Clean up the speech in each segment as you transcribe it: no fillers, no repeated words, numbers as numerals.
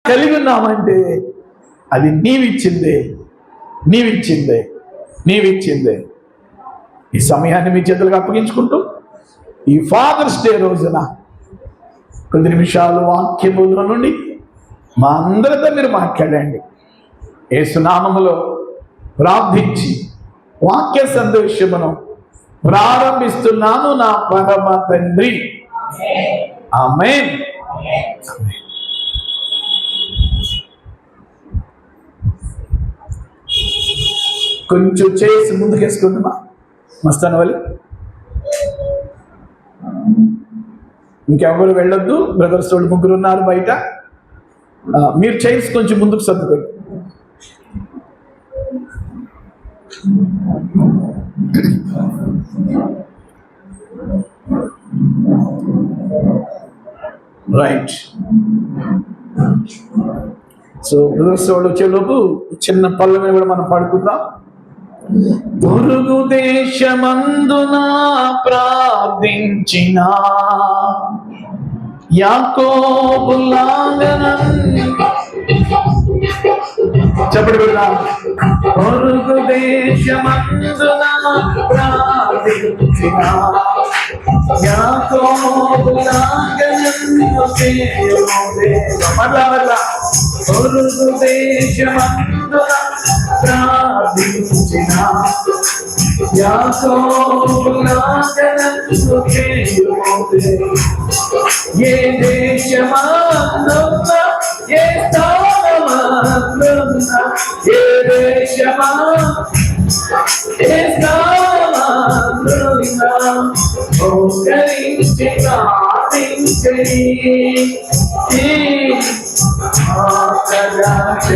కలిగి ఉన్నామంటే అది నీవిచ్చిందే. ఈ సమయాన్ని మీ చేతులకు అప్పగించుకుంటూ ఈ ఫాదర్స్ డే రోజున కొద్ది నిమిషాలు వాక్యముల నుండి మా అందరితో మీరు మాట్లాడండి. యేసు నామములో ప్రార్థించి వాక్య సందేశమును ప్రారంభిస్తున్నాను నా పరమ తండ్రి. ఆమేన్. కొంచెం చేసి ముందుకేసుకుంటున్నా మస్తాన్ వలి. ఇంకెవరు వెళ్ళొద్దు. బ్రదర్స్ వాళ్ళు 3 ఉన్నారు బయట. మీరు చైర్స్ కొంచెం ముందుకు సర్దుకోండి. రైట్. సో బ్రదర్స్ వాళ్ళు వచ్చేలోపు చిన్న పల్లవి కూడా మనం పాడుకుందాం. పొరుగు దేశమందున ప్రార్థించిన యాకోబులాగా చెప్పండి బిడ్డ. పొరుగు దేశమందున ప్రార్థించిన యాకోబులాగా మరలా పొరుగు దేశమందున ప్రార్థించిన యాకోబులాగా ఏ దేశమందున ఏ స్థానమందున ఏ దేశమా ఏ స్థానమందున మోకరించి ప్రార్థించని మోకరించి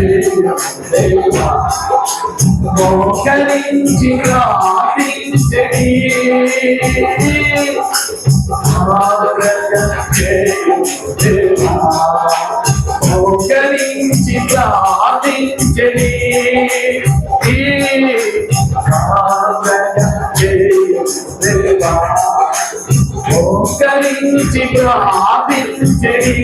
ప్రార్థించని మోకరించి ప్రార్థించని మోకరించి ప్రార్థించని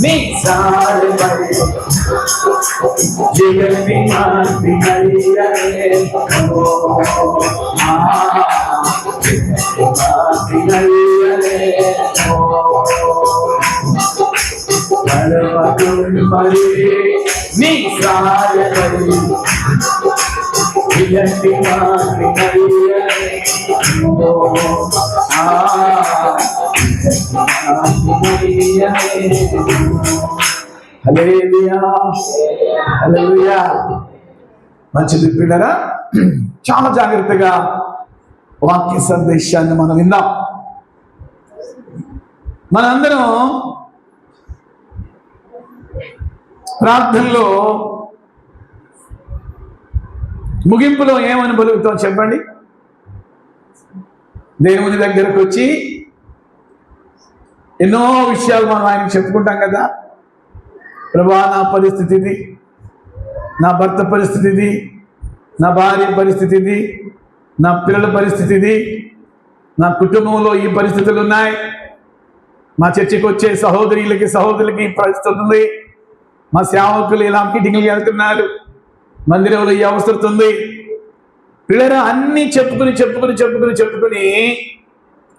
నీ సారి జగన్ని మాంది నీ సారి మంచిది పిల్లరా. చాలా జాగ్రత్తగా వాక్య సందేశాన్ని మనం విందాం. మనందరం ప్రార్థనలో ముగింపులో ఏమని బలుగుతాం చెప్పండి. దేవుని దగ్గరకు వచ్చి ఎన్నో విషయాలు మనం ఆయనకు చెప్పుకుంటాం కదా. ప్రభా, నా పరిస్థితి ఇది, నా భర్త పరిస్థితి ఇది, నా భార్య పరిస్థితి ఇది, నా పిల్లల పరిస్థితి ఇది, నా కుటుంబంలో ఈ పరిస్థితులు ఉన్నాయి, మా చర్చికి వచ్చే సహోదరులకి పరిస్థితి ఉంది, మా సేవకులు ఇలా మీటింగ్లు వెళ్తున్నారు, మందిరంలో ఈ అవసరం ఉంది. పిల్లరా అన్నీ చెప్పుకుని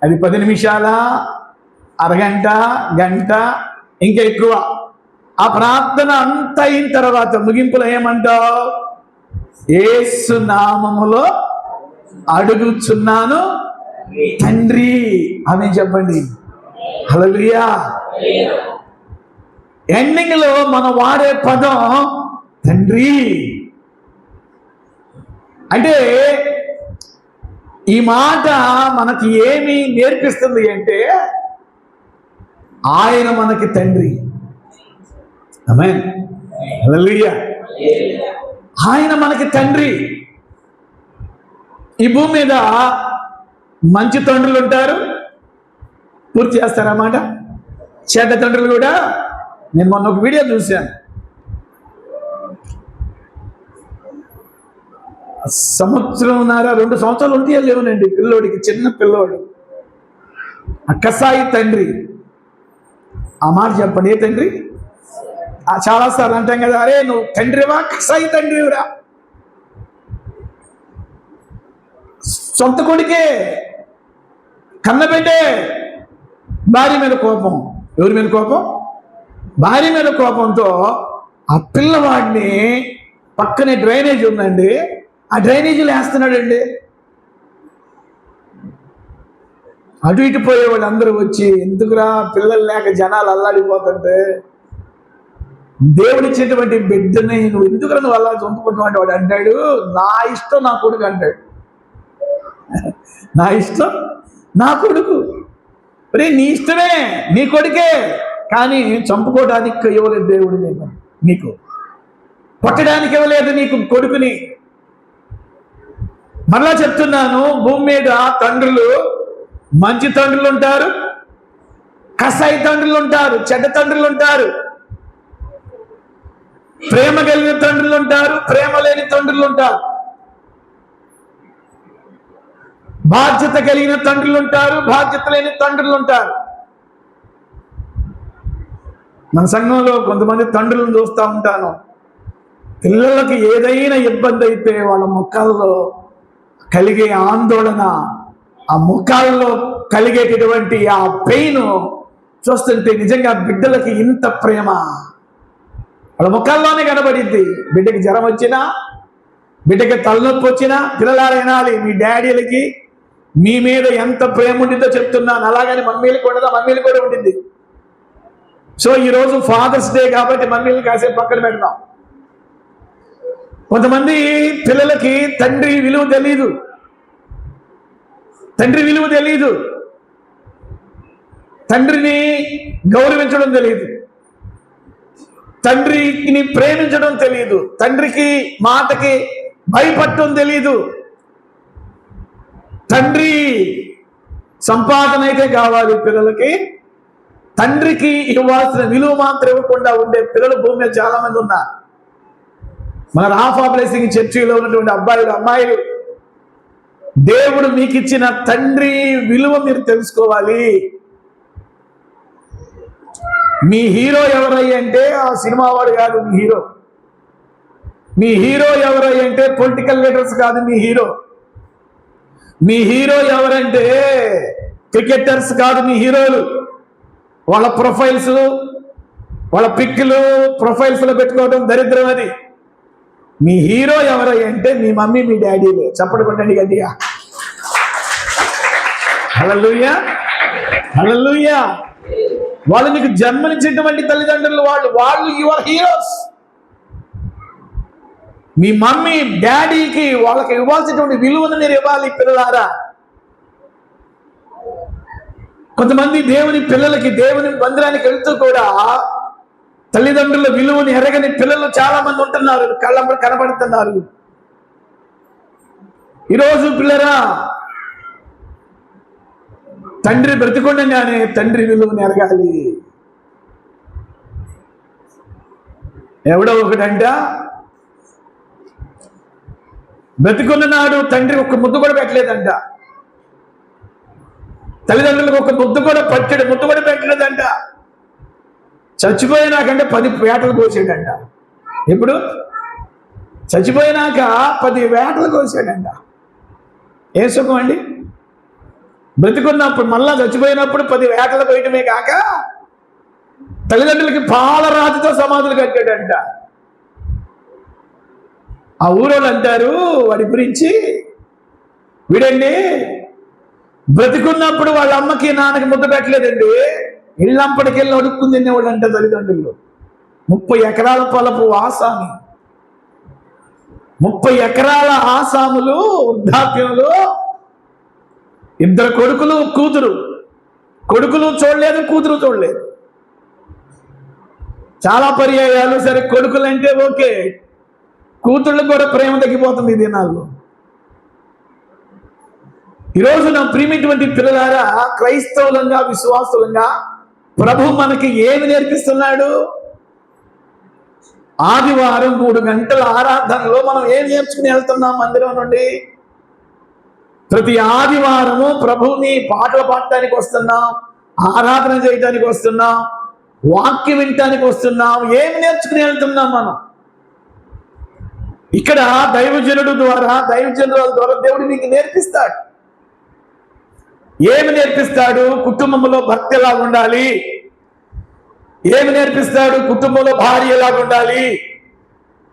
అది 10 నిమిషాల, అరగంట, గంట, ఇంకా ఎక్కువ. ఆ ప్రార్థన అంత అయిన తర్వాత ముగింపులో ఏమంటావు? యేసు నామములో అడుగుచున్నాను తండ్రి అని చెప్పండి. హల్లెలూయా. ఎండింగ్ లో మనం వాడే పదం తండ్రి. అంటే ఈ మాట మనకి ఏమి నేర్పిస్తుంది అంటే ఆయన మనకి తండ్రి. ఆమేన్. హల్లెలూయా. ఆయన మనకి తండ్రి. ఈ భూమి మీద మంచి తండ్రులు ఉంటారు, పూర్తి చేస్తారన్నమాట. చెడ్డ తండ్రులు కూడా. నేను మొన్న ఒక వీడియో చూశాను. సంవత్సరంన్నర 2 సంవత్సరాలు ఉంటే లేవునండి పిల్లోడికి, చిన్న పిల్లోడు. కసాయి తండ్రి. ఆ మాట చెప్పండి, ఏ తండ్రి? చాలాసార్లు అంటాం కదా, అరే నువ్వు తండ్రివా, కసాయి తండ్రివిరా. సొంత కొడుకే, కన్నబిడ్డే, భార్య మీద కోపం. ఎవరి మీద కోపం? భార్య మీద కోపంతో ఆ పిల్లవాడిని పక్కనే డ్రైనేజ్ ఉందండి, ఆ డ్రైనేజీలో వేస్తున్నాడండి. అటు ఇటు పోయేవాళ్ళు అందరూ వచ్చి, ఎందుకురా పిల్లలు లేక జనాలు అల్లాడిపోతుంటే దేవుడిచ్చేటువంటి బిడ్డని నువ్వు ఎందుకురా నువ్వు అల్లా చంపుకుంటావు వాడు అంటాడు, నా ఇష్టం నా కొడుకు అంటాడు. నా ఇష్టం నా కొడుకు. మరి నీ ఇష్టమే, నీ కొడుకే, కానీ చంపుకోవడానికి ఇవ్వలేదు దేవుడు నీకు, కొట్టడానికి ఇవ్వలేదు నీకు కొడుకుని. మరలా చెప్తున్నాను, భూమి మీద తండ్రులు, మంచి తండ్రులు ఉంటారు, కసాయి తండ్రులు ఉంటారు, చెడ్డ తండ్రులు ఉంటారు, ప్రేమ కలిగిన తండ్రులు ఉంటారు, ప్రేమ లేని తండ్రులు ఉంటారు, బాధ్యత కలిగిన తండ్రులు ఉంటారు, బాధ్యత లేని తండ్రులు ఉంటారు. మన సంఘంలో కొంతమంది తండ్రులను చూస్తూ ఉంటాను, పిల్లలకి ఏదైనా ఇబ్బంది అయితే వాళ్ళ ముఖాల్లో కలిగే ఆందోళన, ఆ ముఖాల్లో కలిగేటటువంటి ఆ పెయిన్ చూస్తుంటే నిజంగా బిడ్డలకి ఇంత ప్రేమ వాళ్ళ ముఖాల్లోనే కనబడింది. బిడ్డకి జ్వరం వచ్చినా, బిడ్డకి తలనొప్పి వచ్చినా పిల్లలారా వినాలి, మీ డాడీలకి మీ మీద ఎంత ప్రేమ ఉండిందో చెప్తున్నాను. అలాగని మమ్మీలు కూడా ఉండింది. సో ఈరోజు ఫాదర్స్ డే కాబట్టి మమ్మీలు కాసేపు పక్కన పెడదాం. కొంతమంది పిల్లలకి తండ్రి విలువ తెలీదు, తండ్రిని గౌరవించడం తెలియదు, తండ్రిని ప్రేమించడం తెలియదు, తండ్రికి మాటకి భయపడటం తెలీదు. తండ్రి సంపాదన అయితే కావాలి పిల్లలకి, తండ్రికి ఇవ్వాల్సిన విలువ మాత్రం ఇవ్వకుండా ఉండే పిల్లలు భూమి మీద చాలా మంది ఉన్నారు. మన రాఫ్ ఆఫ్ బ్లెస్సింగ్ చర్చిలో ఉన్నటువంటి అబ్బాయిలు, అమ్మాయిలు, దేవుడు మీకు ఇచ్చిన తండ్రి విలువ మీరు తెలుసుకోవాలి. మీ హీరో ఎవరై అంటే ఆ సినిమా వాడు కాదు మీ హీరో. మీ హీరో ఎవరై అంటే పొలిటికల్ లీడర్స్ కాదు మీ హీరో. మీ హీరో ఎవరంటే క్రికెటర్స్ కాదు మీ హీరోలు. వాళ్ళ ప్రొఫైల్స్, వాళ్ళ పిక్లు ప్రొఫైల్స్లో పెట్టుకోవడం దరిద్రం. అది మీ హీరో ఎవరై అంటే మీ మమ్మీ, మీ డాడీలే. చప్పటి కొట్టండి గట్టిగా. హల్లెలూయా, హల్లెలూయా. వాళ్ళు నీకు జన్మనిచ్చినటువంటి తల్లిదండ్రులు, వాళ్ళు యువర్ హీరోస్. మీ మమ్మీ డాడీకి వాళ్ళకి ఇవ్వాల్సినటువంటి విలువను మీరు ఇవ్వాలి పిల్లలారా. కొంతమంది దేవుని పిల్లలకి, దేవుని మందిరానికి వెళ్తూ కూడా తల్లిదండ్రుల విలువని ఎరగని పిల్లలు చాలా మంది ఉంటున్నారు, కళ్ళ కనబడుతున్నారు. ఈరోజు పిల్లరా, తండ్రి బ్రతికొండగానే తండ్రి విలువని ఎరగాలి. ఎవడో ఒకటంట బ్రతికున్న నాడు తండ్రి ఒక్క ముద్దు కూడా పెట్టలేదంట, తల్లిదండ్రులకు ఒక ముద్దు కూడా పెట్టలేదంట. చచ్చిపోయినాకంటే 10 వేటలు కోసాడంట. ఇప్పుడు చచ్చిపోయినాక 10 వేటలు కోసాడంట. ఏ సుఖం అండి? బ్రతికున్నప్పుడు మళ్ళా చచ్చిపోయినప్పుడు 10 వేటలు కోయటమే కాక తల్లిదండ్రులకి పాలరాతితో సమాధులు కట్టాడంట. ఆ ఊరోళ్ళు అంటారు వాడి గురించి, వీడండి బ్రతికున్నప్పుడు వాళ్ళ అమ్మకి నాన్నకి ముద్ద పెట్టలేదండి, ఇళ్ళంపటికెళ్ళి అడుక్కుని తినేవాళ్ళు అంట తల్లిదండ్రులు. 30 ఎకరాల పొలపు ఆసామి, 30 ఎకరాల ఆసాములు వృద్ధాప్యంలో, 2 కొడుకులు, కూతురు. కొడుకులు చూడలేదు, కూతురు చూడలేదు. చాలా పర్యాయాలు సరే కొడుకులంటే ఓకే, కూతుళ్ళకు కూడా ప్రేమ తగ్గిపోతుంది ఈ దినాల్లో. ఈరోజు నా ప్రియమైనటువంటి పిల్లలారా, క్రైస్తవులంగా, విశ్వాసులంగా ప్రభు మనకి ఏమి నేర్పిస్తున్నాడు? ఆదివారం 3 గంటల ఆరాధనలో మనం ఏం నేర్చుకుని వెళ్తున్నాం మందిరం నుండి? ప్రతి ఆదివారము ప్రభువుని పాటలు పాడటానికి వస్తున్నాం, ఆరాధన చేయడానికి వస్తున్నాం, వాక్యం వినటానికి వస్తున్నాం. ఏమి నేర్చుకుని వెళ్తున్నాం మనం? ఇక్కడ దైవజనుల ద్వారా దేవుడు మీకు నేర్పిస్తాడు. ఏమి నేర్పిస్తాడు? కుటుంబంలో భర్త ఎలా ఉండాలి, ఏమి నేర్పిస్తాడు? కుటుంబంలో భార్య ఎలా ఉండాలి,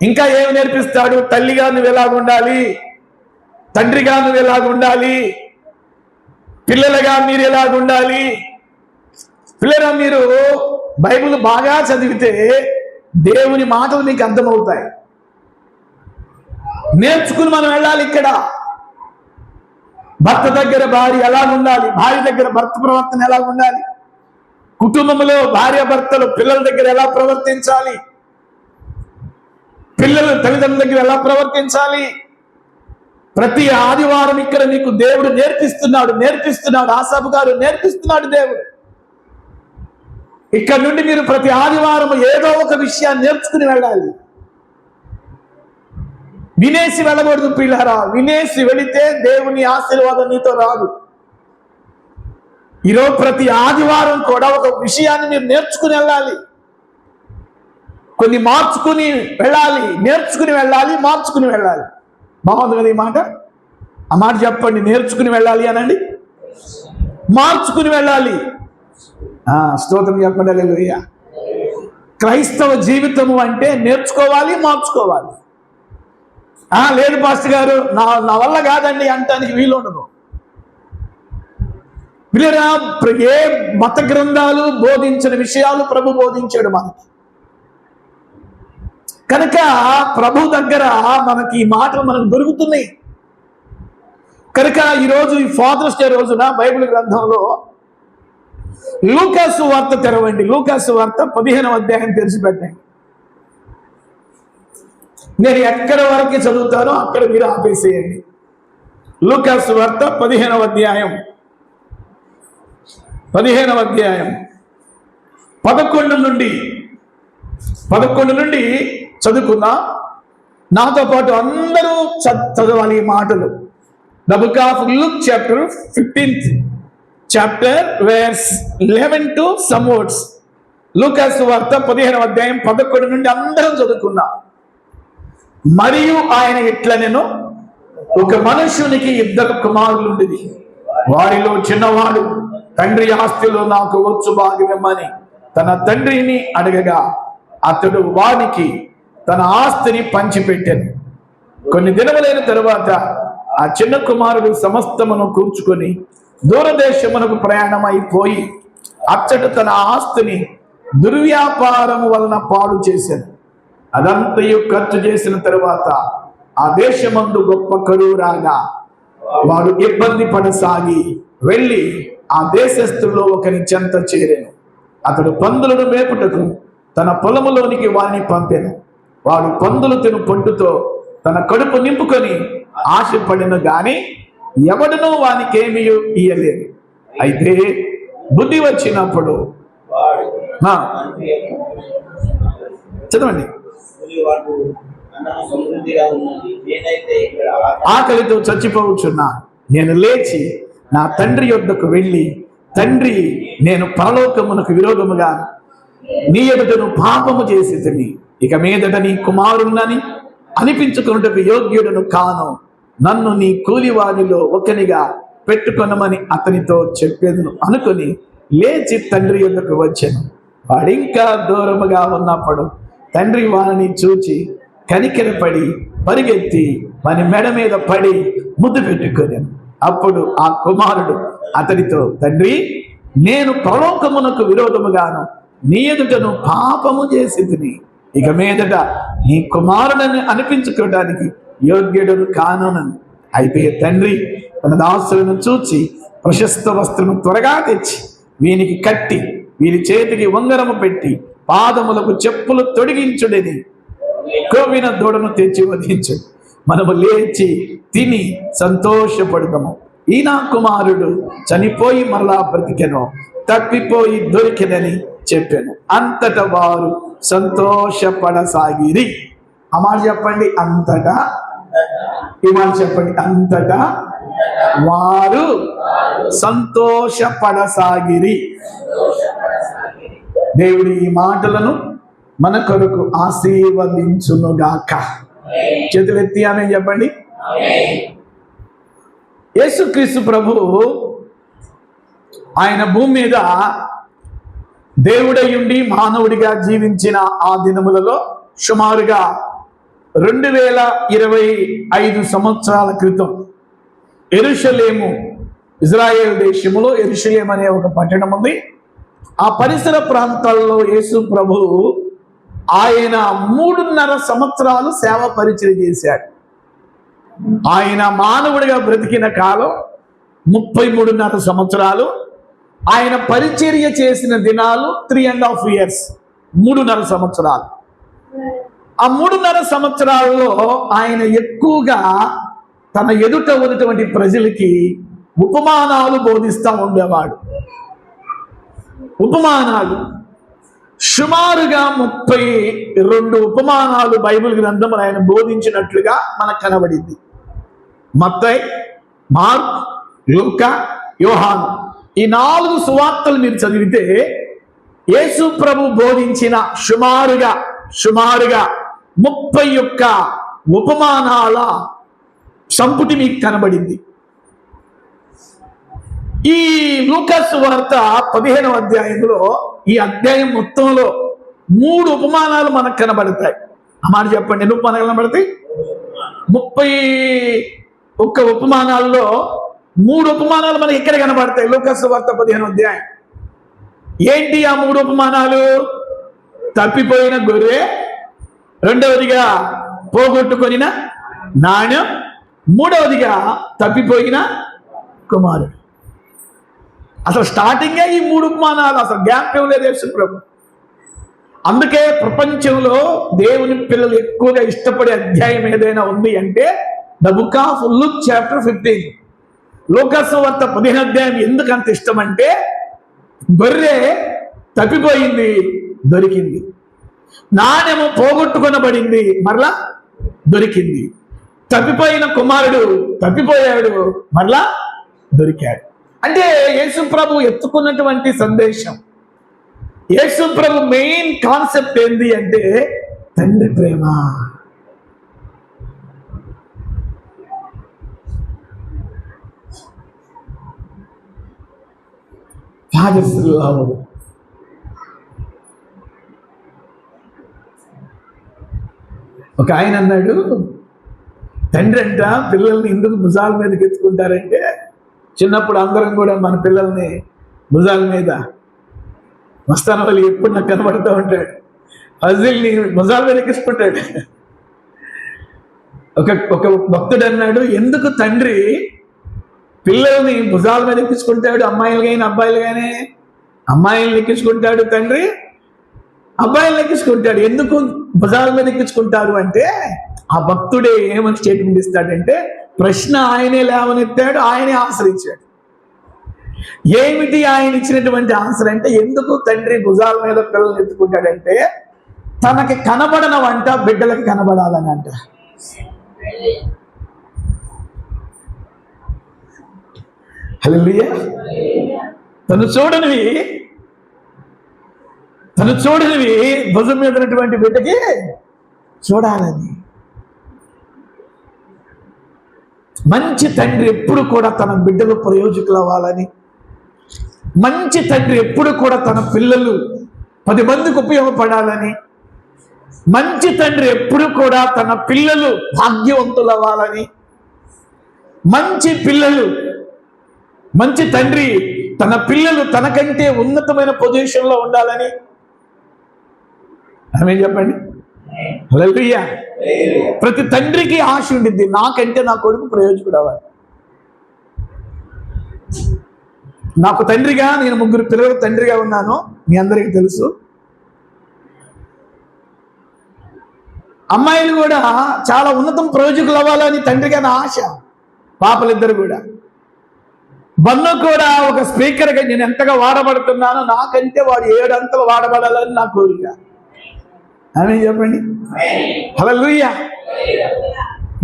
ఇంకా ఏమి నేర్పిస్తాడు? తల్లిగా నువ్వు ఎలా ఉండాలి, తండ్రిగా నువ్వు ఎలా ఉండాలి, పిల్లలుగా మీరు ఎలా ఉండాలి. పిల్లరా, మీరు బైబిల్ బాగా చదివితే దేవుని మాటలు మీకు అర్థమవుతాయి. నేర్చుకుని మనం వెళ్ళాలి. ఇక్కడ భర్త దగ్గర భార్య ఎలా ఉండాలి, భార్య దగ్గర భర్త ప్రవర్తన ఎలా ఉండాలి, కుటుంబంలో భార్య భర్తలు పిల్లల దగ్గర ఎలా ప్రవర్తించాలి, పిల్లలు తల్లిదండ్రుల దగ్గర ఎలా ప్రవర్తించాలి. ప్రతి ఆదివారం ఇక్కడ నీకు దేవుడు నేర్పిస్తున్నాడు. ఆసాపు గారు నేర్పిస్తున్నాడు దేవుడు. ఇక్కడ నుండి మీరు ప్రతి ఆదివారం ఏదో ఒక విషయాన్ని నేర్చుకుని వెళ్ళాలి. వినేసి వెళ్ళకూడదు ప్రియులారా. వినేసి వెళితే దేవుని ఆశీర్వాదం నీతో రాదు. ఈరోజు ప్రతి ఆదివారం కూడా ఒక విషయాన్ని మీరు నేర్చుకుని వెళ్ళాలి. కొన్ని మార్చుకుని వెళ్ళాలి, నేర్చుకుని వెళ్ళాలి, మార్చుకుని వెళ్ళాలి. బాగుంది కదా ఈ మాట? ఆ మాట చెప్పండి. నేర్చుకుని వెళ్ళాలి అనండి, మార్చుకుని వెళ్ళాలి. స్తోత్రం చెప్పండి. హల్లెలూయా. క్రైస్తవ జీవితము అంటే నేర్చుకోవాలి, మార్చుకోవాలి. లేదు పాస్టర్ గారు, నా వల్ల కాదండి అంటానికి వీలు ఉండదు. వీళ్ళరా, ఏ మత గ్రంథాలు బోధించిన విషయాలు ప్రభు బోధించాడు మనకి. కనుక ప్రభు దగ్గర మనకి ఈ మాటలు మనకు దొరుకుతున్నాయి. కనుక ఈరోజు ఈ ఫాదర్స్ డే రోజున బైబిల్ గ్రంథంలో లూకాసు వార్త తెరవండి. లూకాసు వార్త 15వ అధ్యాయం తెరిచిపెట్టండి. నేను ఎక్కడ వరకు చదువుతానో అక్కడ మీరు ఆపేసేయండి. లూకాసు వార్త 15వ అధ్యాయం 11 నుండి చదువుకున్నా. నాతో పాటు అందరూ చదవాలి ఈ మాటలు. The book of Luke chapter 15th chapter verse 11 to some words. లూకాసు వార్త 15వ అధ్యాయం 11 నుండి అందరం చదువుకున్నా. మరియు ఆయన ఇట్లనెను, ఒక మనుషునికి 2 కుమారులుండిరి. వారిలో చిన్నవాడు తండ్రి ఆస్తిలో నాకు వచ్చు భాగమని తన తండ్రిని అడగగా అతడు వానికి తన ఆస్తిని పంచిపెట్టాను. కొన్ని దినములైన తరువాత ఆ చిన్న కుమారుడు సమస్తమును కూర్చుకొని దూరదేశమునకు ప్రయాణమైపోయి అచ్చట తన ఆస్తిని దుర్వ్యాపారము వలన పాడు చేశాను. అదంతయు ఖర్చు చేసిన తరువాత ఆ దేశమందు గొప్ప కరువు రాగా వాడు ఇబ్బంది పడసాగి వెళ్ళి ఆ దేశస్థుల్లో ఒకరి చెంత చేరాను. అతడు పందులను మేపుటకు తన పొలములోనికి వారిని పంపాను. వాడు పందులు తిను పొట్టుతో తన కడుపు నింపుకొని ఆశపడిన గాని ఎవడనూ వానికేమీ ఇయ్యలేదు. అయితే బుద్ధి వచ్చినప్పుడు చదవండి. ఆకలితో చచ్చిపోవచ్చున్నా నేను లేచి నా తండ్రి యొద్దకు వెళ్ళి, తండ్రి, నేను పరలోకమునకు విరోధముగా నీ ఎదుటను పాపము చేసితిని. ఇక మీదట నీ కుమారుణ్ణని అనిపించుకున్నటకు యోగ్యుడను కాను. నన్ను నీ కూలివాడిలో ఒకనిగా పెట్టుకొనమని అతనితో చెప్పేదను అనుకుని లేచి తండ్రి యొద్దకు వచ్చాను. వాడింకా దూరముగా ఉన్నప్పుడు తండ్రి వారిని చూచి కనికరపడి పరిగెత్తి వాని మెడ మీద పడి ముద్దు పెట్టుకొనాను. అప్పుడు ఆ కుమారుడు అతనితో, తండ్రి, నేను పరలోకమునకు విరోధముగాను నీ ఎదుటను పాపము చేసితిని. ఇక మీదట నీ కుమారుడని అనిపించుకోవడానికి యోగ్యుడును కానునను. అయితే తండ్రి తన దాసులను చూచి ప్రశస్త వస్త్రము త్వరగా తెచ్చి వీనికి కట్టి వీరి చేతికి ఉంగరము పెట్టి పాదములకు చెప్పులు తొడిగించుడని కోవిన దూడను తెచ్చి వధించు. మనము లేచి తిని సంతోషపడదాము. ఈ నా కుమారుడు చనిపోయి మరలా బ్రతికెను, తప్పిపోయి దొరికెనని చెప్పాను. అంతటా వారు సంతోషపడసాగిరి. ఆ మాట చెప్పండి, అంతటా. ఈ మాట చెప్పండి, అంతటా వారు సంతోషపడసాగిరి. దేవుడి ఈ మాటలను మన కొరకు ఆశీర్వదించునుగాక. చేతులెత్తి ఆమేన్ చెప్పండి. యేసుక్రీస్తు ప్రభువు ఆయన భూమి మీద దేవుడై ఉండి మానవుడిగా జీవించిన ఆ దినములలో సుమారుగా 2025 సంవత్సరాల క్రితం యెరూషలేము, ఇజ్రాయేల్ దేశములో యెరూషలేము అనే ఒక పట్టణం ఉంది. ఆ పరిసర ప్రాంతాల్లో యేసు ప్రభువు ఆయన 3.5 సంవత్సరాలు సేవ పరిచయం చేశాడు. ఆయన మానవుడిగా బ్రతికిన కాలం 33.5 సంవత్సరాలు. ఆయన పరిచర్య చేసిన దినాలు 3.5 years, 3.5 సంవత్సరాలు. ఆ 3.5 సంవత్సరాల్లో ఆయన ఎక్కువగా తన ఎదుట ఉన్నటువంటి ప్రజలకి ఉపమానాలు బోధిస్తూ ఉండేవాడు. ఉపమానాలు సుమారుగా 32 ఉపమానాలు బైబిల్ గ్రంథంలో ఆయన బోధించినట్లుగా మనకు కనబడింది. మత్తయి, మార్క్, లూకా, యోహాను, ఈ 4 సువార్తలు మీరు చదివితే యేసు ప్రభు బోధించిన సుమారుగా 31 ఉపమానాల సంపుటి మీకు కనబడింది. ఈ లూకా సువార్త 15వ అధ్యాయంలో, ఈ అధ్యాయం మొత్తంలో 3 ఉపమానాలు మనకు కనబడతాయి. ఆ మాట చెప్పండి, ఎన్ని ఉపమానాలు కనబడతాయి? 31 ఉపమానాల్లో 3 ఉపమానాలు మనకి ఎక్కడ కనబడతాయి? లూకా సువార్త 15వ అధ్యాయం. ఏంటి ఆ 3 ఉపమానాలు? తప్పిపోయిన గొర్రె, రెండవదిగా పోగొట్టుకొనిన నాణ్యం, మూడవదిగా తప్పిపోయిన కుమారుడు. అసలు స్టార్టింగే ఈ 3 ఉపమానాలు, అసలు గ్యాప్ ఇవ్వలేదు యేసు ప్రభు. అందుకే ప్రపంచంలో దేవుని పిల్లలు ఎక్కువగా ఇష్టపడే అధ్యాయం ఏదైనా ఉంది అంటే the book of Luke chapter 15. లూకా సువార్త 15వ అధ్యాయం ఎందుకు అంత ఇష్టం అంటే, గొర్రె తప్పిపోయింది, దొరికింది. నాణ్యము పోగొట్టుకొనబడింది, మరలా దొరికింది. తప్పిపోయిన కుమారుడు తప్పిపోయాడు, మరలా దొరికాడు. అంటే యేసు ప్రభు ఎత్తుకున్నటువంటి సందేశం, యేసు ప్రభు మెయిన్ కాన్సెప్ట్ ఏంది అంటే తండ్రి ప్రేమ. Fathers love. ఒక ఆయన అన్నాడు, తండ్రి అంట పిల్లల్ని ఎందుకు భుజాల మీదకి ఎత్తుకుంటారంటే, చిన్నప్పుడు అందరం కూడా మన పిల్లల్ని భుజాల మీద, మస్తాన వాళ్ళు ఎప్పుడు నాకు కనబడుతూ ఉంటాడు, అజిల్ని భుజాల మీద ఎక్కించుకుంటాడు. ఒక భక్తుడు అన్నాడు, ఎందుకు తండ్రి పిల్లల్ని భుజాల మీద ఎక్కించుకుంటాడు? అమ్మాయిలు కానీ అబ్బాయిలు కానీ, అమ్మాయిలను ఎక్కించుకుంటాడు తండ్రి, అబ్బాయిలను ఎక్కించుకుంటాడు. ఎందుకు భుజాల మీద ఎక్కించుకుంటారు అంటే, ఆ భక్తుడే ఏమని స్టేట్మెంట్ ఇస్తాడంటే, ప్రశ్న ఆయనే లేవనెత్తాడు, ఆయనే ఆన్సర్ ఇచ్చాడు. ఏమిటి ఆయన ఇచ్చినటువంటి ఆన్సర్ అంటే, ఎందుకు తండ్రి భుజాల మీద పిల్లల్ని ఎత్తుకుంటాడంటే, తనకి కనబడనవంట బిడ్డలకి కనబడాలని అంట. హల్లెలూయా. తను చూడనివి భుజం మీద ఉన్నటువంటి బిడ్డకి చూడాలని. మంచి తండ్రి ఎప్పుడు కూడా తన బిడ్డలు ప్రయోజకులు అవ్వాలని, మంచి తండ్రి ఎప్పుడు కూడా తన పిల్లలు 10 మందికి ఉపయోగపడాలని, మంచి తండ్రి ఎప్పుడు కూడా తన పిల్లలు భాగ్యవంతులు అవ్వాలని, మంచి తండ్రి తన పిల్లలు తనకంటే ఉన్నతమైన పొజిషన్లో ఉండాలని. ఆమేన్ చెప్పండి. హల్లెలూయా. ప్రతి తండ్రికి ఆశ ఉండిద్ది, నాకంటే నా కొడుకు ప్రయోజకుడు అవ్వాలి. నాకు తండ్రిగా, నేను 3 పిల్లలకు తండ్రిగా ఉన్నాను, మీ అందరికీ తెలుసు. అమ్మాయిలు కూడా చాలా ఉన్నతం ప్రయోజకులు అవ్వాలని తండ్రిగా నా ఆశ. పాపలిద్దరు కూడా. బన్ను కూడా ఒక స్పీకర్గా నేను ఎంతగా వాడబడుతున్నానో, నాకంటే వాడు 7 అంతలు వాడబడాలని నా కోరిక. ఆమె చెప్పండి. హల్లెలూయా.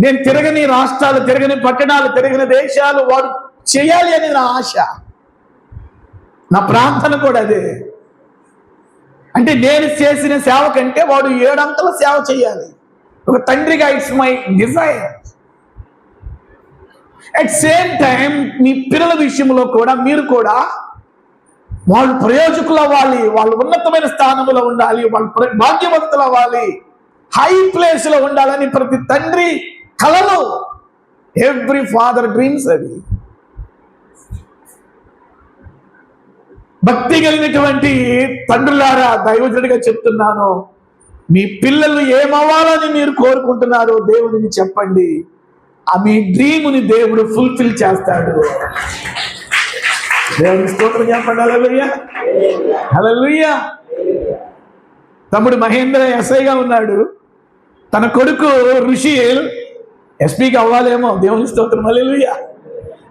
నేను తిరగని రాష్ట్రాలు, తిరగని పట్టణాలు, తిరగని దేశాలు వాడు చేయాలి అని నా ఆశ, నా ప్రార్థన కూడా అదే. అంటే నేను చేసిన సేవ కంటే వాడు 7 అంతల సేవ చేయాలి. ఒక తండ్రిగా it's my desire. At same time మీ పిల్లల విషయంలో కూడా మీరు కూడా వాళ్ళు ప్రయోజకులు అవ్వాలి, వాళ్ళు ఉన్నతమైన స్థానంలో ఉండాలి, వాళ్ళు భాగ్యవంతులు అవ్వాలి, హై ప్లేస్ లో ఉండాలని ప్రతి తండ్రి కలలు. ఎవ్రీ ఫాదర్ డ్రీమ్స్ అది. భక్తి కలిగినటువంటి తండ్రులారా, దైవజనుడిగా చెప్తున్నాను, మీ పిల్లలు ఏమవ్వాలని మీరు కోరుకుంటున్నారో దేవుడిని చెప్పండి. ఆ మీ డ్రీముని దేవుడు ఫుల్ఫిల్ చేస్తాడు. దేవుని స్తోత్రం చెప్పండి. హల్లెలూయా, హల్లెలూయా. తమ్ముడు మహేంద్ర ఎస్ఐగా ఉన్నాడు, తన కొడుకు ఋషిల్ ఎస్పీకి అవ్వాలేమో. దేవుని స్తోత్రం. హల్లెలూయా,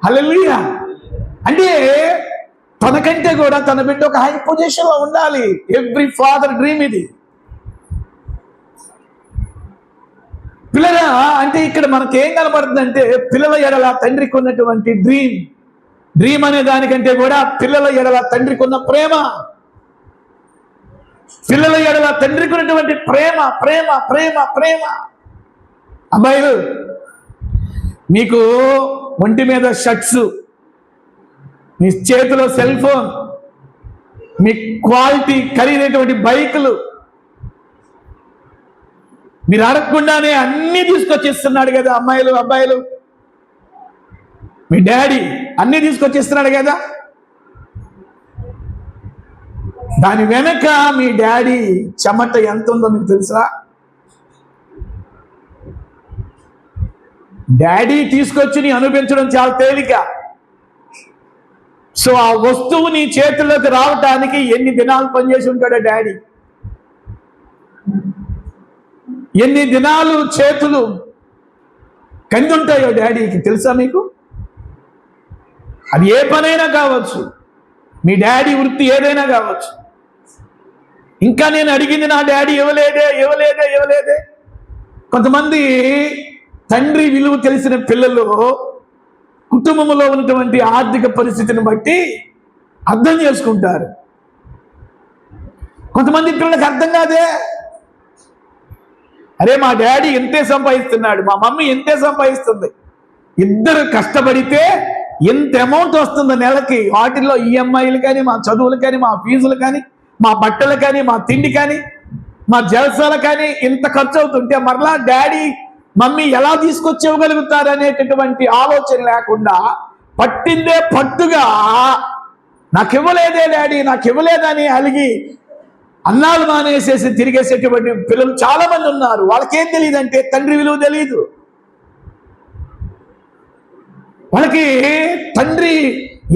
హల్లెలూయా. అంటే తనకంటే కూడా తన బిడ్డ ఒక హై పొజిషన్ లో ఉండాలి. ఎవ్రీ ఫాదర్ డ్రీమ్ ఇది. పిల్లల అంటే ఇక్కడ మనకేం కనబడుతుందంటే పిల్లల ఎడల తండ్రికి ఉన్నటువంటి డ్రీమ్ అనే దానికంటే కూడా పిల్లల ఎడల తండ్రికి ఉన్న ప్రేమ, పిల్లల ఎడల తండ్రికి ఉన్నటువంటి ప్రేమ ప్రేమ ప్రేమ ప్రేమ. అబ్బాయిలు, మీకు ఒంటి మీద షర్ట్స్, మీ చేతిలో సెల్ ఫోన్, మీ క్వాలిటీ ఖరీదైనటువంటి బైకులు, మీరు అడగకుండానే అన్నీ తీసుకొచ్చిస్తున్నాడు కదా. అమ్మాయిలు అబ్బాయిలు, మీ డాడీ అన్నీ తీసుకొచ్చిస్తున్నాడు కదా. దాని వెనక మీ డాడీ చెమట ఎంత ఉందో మీకు తెలుసా? డాడీ తీసుకొచ్చి అనుభవించడం చాలా తేలిక. సో ఆ వస్తువు నీ చేతుల్లోకి రావటానికి ఎన్ని దినాలు పనిచేసి ఉంటాడో డాడీ, ఎన్ని దినాలు చేతులు కందుంటాయో డాడీకి తెలుసా మీకు? అది ఏ పనైనా కావచ్చు, మీ డాడీ వృత్తి ఏదైనా కావచ్చు. ఇంకా నేను అడిగింది నా డాడీ ఇవ్వలేదే. కొంతమంది తండ్రి విలువ తెలిసిన పిల్లలు కుటుంబంలో ఉన్నటువంటి ఆర్థిక పరిస్థితిని బట్టి అర్థం చేసుకుంటారు. కొంతమంది పిల్లలకు అర్థం కాదే. అరే మా డాడీ ఎంతే సంపాదిస్తున్నాడు, మా మమ్మీ ఎంతే సంపాదిస్తుంది, ఇద్దరు కష్టపడితే ఎంత అమౌంట్ వస్తుందో నెలకి. వాటిల్లో ఈఎంఐలు కానీ, మా చదువులు కానీ, మా ఫీజులు కానీ, మా బట్టలు కానీ, మా తిండి కానీ, మా జలసాలు కానీ ఇంత ఖర్చు అవుతుంటే మరలా డాడీ మమ్మీ ఎలా తీసుకొచ్చి ఇవ్వగలుగుతారు అనేటటువంటి ఆలోచన లేకుండా పట్టిందే పట్టుగా నాకు ఇవ్వలేదే డాడీ, నాకు ఇవ్వలేదని అలిగి అన్నాలు మానేసేసి తిరిగేసేటువంటి పిల్లలు చాలా మంది ఉన్నారు. వాళ్ళకేం తెలియదంటే తండ్రి విలువ తెలియదు. వాళ్ళకి తండ్రి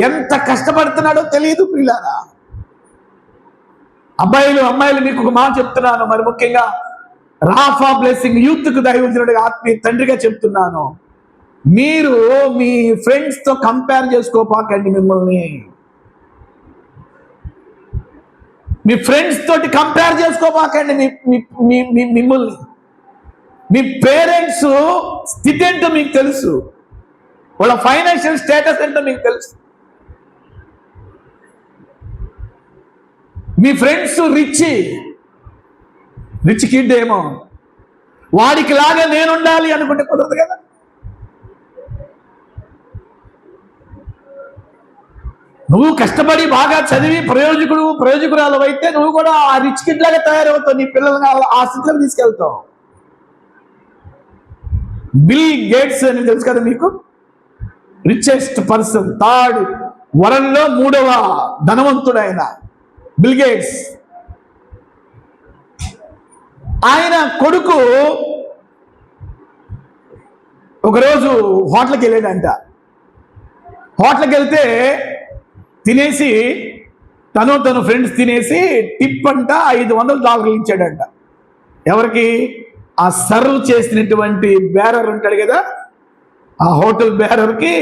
ఎంత కష్టపడుతున్నాడో తెలియదు. పిల్లారా, అబ్బాయిలు అమ్మాయిలు, మీకు ఒక మాట చెప్తున్నాను, మరి ముఖ్యంగా రాఫా బ్లెస్సింగ్ యూత్కు దైవజనుడిగా ఆత్మీయ తండ్రిగా చెప్తున్నాను, మీరు మీ ఫ్రెండ్స్తో కంపేర్ చేసుకోపాకండి. మీ ఫ్రెండ్స్ తోటి కంపేర్ చేసుకోపాకండి మిమ్మల్ని. మీ పేరెంట్స్ స్థితి ఏంటో మీకు తెలుసు, వాళ్ళ ఫైనాన్షియల్ స్టేటస్ ఏంటో మీకు తెలుసు. మీ ఫ్రెండ్స్ రిచ్ కిడ్ ఏమో, వాడికి లాగా నేను ఉండాలి అనుకుంటే కుదరదు కదా. నువ్వు కష్టపడి బాగా చదివి ప్రయోజకురాలు అయితే నువ్వు కూడా ఆ రిచ్ కిడ్ లాగా తయారవుతావు. నీ పిల్లల్ని ఆ స్థితిలోకి తీసుకెళ్తావు. బిల్ గేట్స్ అని తెలుసు కదా మీకు, రిచెస్ట్ పర్సన్, థర్డ్ వరల్డ్లో 3వ ధనవంతుడు ఆయన బిల్ గేట్స్. ఆయన కొడుకు ఒకరోజు హోటల్కి వెళ్ళాడంట. హోటల్కి వెళ్తే తినేసి తన ఫ్రెండ్స్ తినేసి టిప్ అంట $500 ఇచ్చాడంట. ఎవరికి? ఆ సర్వ్ చేసినటువంటి బేరర్ ఉంటాడు కదా, ఆ హోటల్ బేరర్కి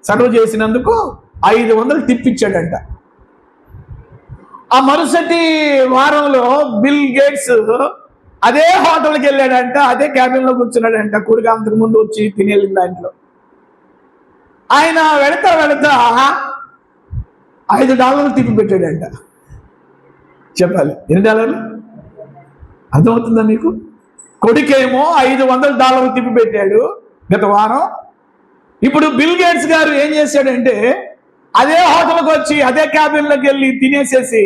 సర్వ్ చేసినందుకు 500 టిప్ ఇచ్చాడంట. ఆ మరుసటి వారంలో బిల్ గేట్స్ అదే హోటల్కి వెళ్ళాడంట, అదే క్యాబిన్లో కూర్చున్నాడంట. కొడుకు అంతకు ముందు వచ్చి తిని వెళ్ళిన దాంట్లో ఆయన వెళతా $5 తిప్పి పెట్టాడంట. చెప్పాలి, $2 అర్థమవుతుందా మీకు? కొడుకేమో $500 తిప్పి పెట్టాడు గత వారం. ఇప్పుడు బిల్ గేట్స్ గారు ఏం చేశాడంటే అదే హోటల్కి వచ్చి అదే క్యాబిన్లోకి వెళ్ళి తినేసేసి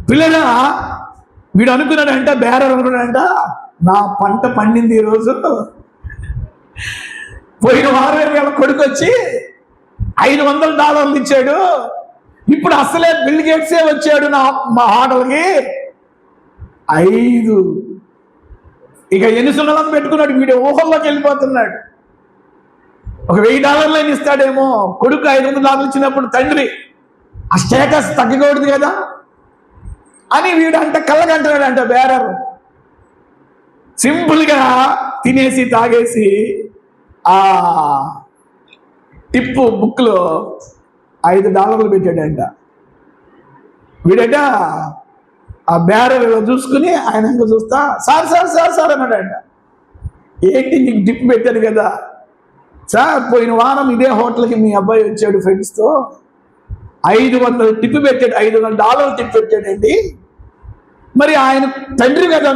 పిల్లల వీడు అనుకున్నాడంట, బేరర్ అనుకున్నాడంట, నా పంట పండింది ఈరోజు. పోయిన వారం వీళ్ళ కొడుకు వచ్చి $500 ఇచ్చాడు, ఇప్పుడు అసలే బిల్ గేట్సే వచ్చాడు మా హోటల్కి 5. ఇక ఎన్ని సున్నలను పెట్టుకున్నాడు, వీడు ఊహల్లోకి వెళ్ళిపోతున్నాడు. ఒక $1000 ఇస్తాడేమో. కొడుకు $500 ఇచ్చినప్పుడు తండ్రి ఆ స్టేటస్ తగ్గకూడదు కదా అని వీడంట కళ్ళకంటున్నాడంట బేరర్. సింపుల్గా తినేసి తాగేసి ఆ టిప్పు బుక్లో $5 పెట్టాడంట. వీడట ఆ బేరర్ చూసుకుని ఆయన ఇంకా చూస్తా సార్ సార్ సార్ సార్ అన్నాడంట. ఏంటి నీకు టిప్ పెట్టాడు కదా సార్, పోయిన వారం ఇదే హోటల్కి మీ అబ్బాయి వచ్చాడు ఫ్రెండ్స్తో, 500 టిప్ పెట్టాడు, $500 టిప్ పెట్టాడండి. మరి ఆయన తండ్రి కదా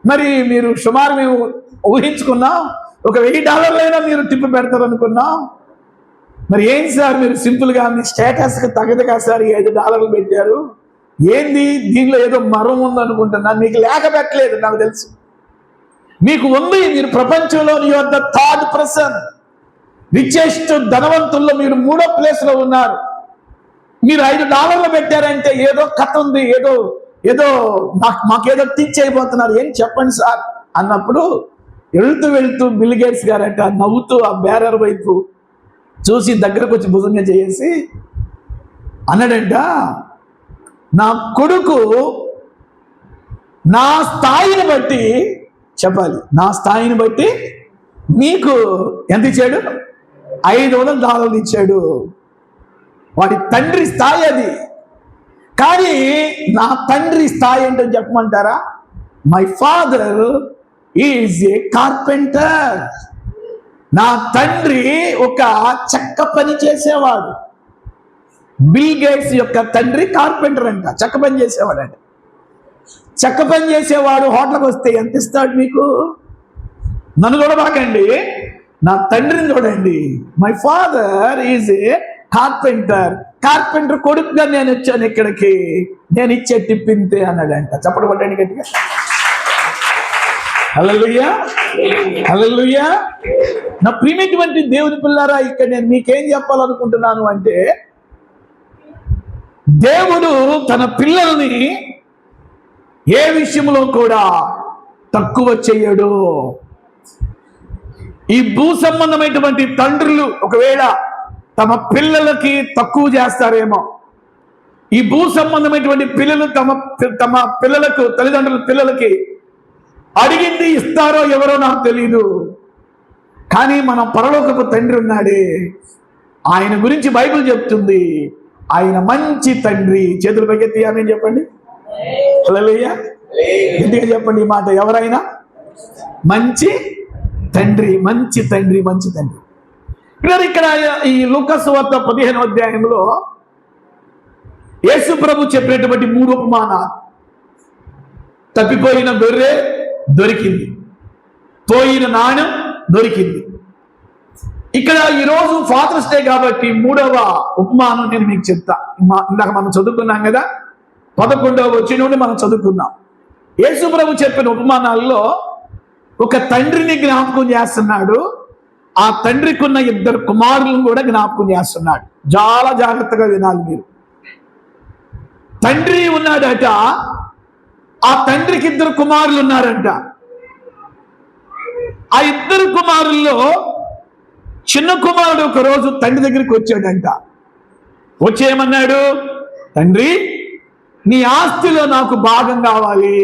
మరి మీరు సుమారు మేము ఊహించుకున్నాం ఒక $1000 మీరు టిప్ పెడతారు అనుకున్నాం. మరి ఏంటి సార్ మీరు సింపుల్గా మీ స్టేటస్కి తగ్గదు కదా సార్ $5 పెట్టారు, ఏంది దీనిలో ఏదో మరం ఉందనుకుంటున్నా. మీకు లేక పెట్టలేదు, నాకు తెలుసు, మీకు ఉంది. మీరు ప్రపంచంలో your the 3rd person, richest ధనవంతుల్లో మీరు 3వ ప్లేస్లో ఉన్నారు. మీరు $5 పెట్టారంటే ఏదో కథ ఉంది, ఏదో మాకేదో టీచ్ అయిపోతున్నారు, ఏం చెప్పండి సార్ అన్నప్పుడు వెళ్తూ బిల్ గేట్స్ గారట నవ్వుతూ ఆ బేరర్ వైపు చూసి దగ్గరకు వచ్చి భుజంగా చేసి అన్నాడంట, నా కొడుకు నా స్థాయిని బట్టి, చెప్పాలి, నా స్థాయిని బట్టి నీకు ఎంత ఇచ్చాడు? $500 ఇచ్చాడు. వాడి తండ్రి స్థాయి అది. కానీ నా తండ్రి స్థాయి ఏంటో చెప్పమంటారా? My father is a carpenter. నా తండ్రి ఒక చెక్క పని చేసేవాడు. బిల్ గేట్స్ యొక్క తండ్రి కార్పెంటర్ అంట, చెక్క పని చేసేవాడంట. చెక్క పని చేసేవాడు హోటల్కి వస్తే ఎంత ఇస్తాడు మీకు? నన్ను చూడబాకండి, నా తండ్రిని చూడండి. My father is a carpenter కొడుకుగా నేను వచ్చాను ఇక్కడికి, నేను ఇచ్చే టిప్ ఇంతే అన్నాడంట. చప్పటి కొట్టండి గట్టిగా. హల్లెలూయా, హల్లెలూయా. నా ప్రియమైనటువంటి దేవుని పిల్లారా, ఇక్కడ నేను మీకేం చెప్పాలనుకుంటున్నాను అంటే, దేవుడు తన పిల్లల్ని ఏ విషయంలో కూడా తక్కువ చెయ్యడు. ఈ భూ సంబంధమైనటువంటి తండ్రులు ఒకవేళ తమ పిల్లలకి తక్కువ చేస్తారేమో, ఈ భూ సంబంధమైనటువంటి పిల్లలు తమ పిల్లలకు, తల్లిదండ్రుల పిల్లలకి అడిగింది ఇస్తారో ఎవరో నాకు తెలియదు. కానీ మన పరలోకపు తండ్రి ఉన్నాడే, ఆయన గురించి బైబిల్ చెప్తుంది, ఆయన మంచి తండ్రి. చేతులు పైకెత్తి ఆమేన్ చెప్పండి. హల్లెలూయా. గట్టిగా చెప్పండి ఈ మాట. ఎవరైనా మంచి తండ్రి, మంచి తండ్రి, మంచి తండ్రి. ఇక్కడ ఈ లూకా సువార్త 15వ అధ్యాయంలో యేసు ప్రభు చెప్పినటువంటి 3 ఉపమానాలు. తప్పిపోయిన గొర్రె దొరికింది, పోయిన నాణ్యం దొరికింది. ఇక్కడ ఈరోజు ఫాదర్స్ డే కాబట్టి 3వ ఉపమానం నేను మీకు చెప్తా. ఇందాక మనం చదువుకున్నాం కదా, 11వ వచనం నుండి మనం చదువుకున్నాం. యేసు ప్రభు చెప్పిన ఉపమానాల్లో ఒక తండ్రిని జ్ఞాపకం చేస్తున్నాడు, ఆ తండ్రికి ఉన్న 2 కుమారులను కూడా జ్ఞాపకం చేస్తున్నాడు. చాలా జాగ్రత్తగా వినాలి మీరు. తండ్రి ఉన్నాడట, ఆ తండ్రికి 2 కుమారులు ఉన్నారంట. ఆ 2 కుమారుల్లో చిన్న కుమారుడు ఒక రోజు తండ్రి దగ్గరికి వచ్చాడంట. వచ్చేయమన్నాడు, తండ్రి నీ ఆస్తిలో నాకు భాగం కావాలి.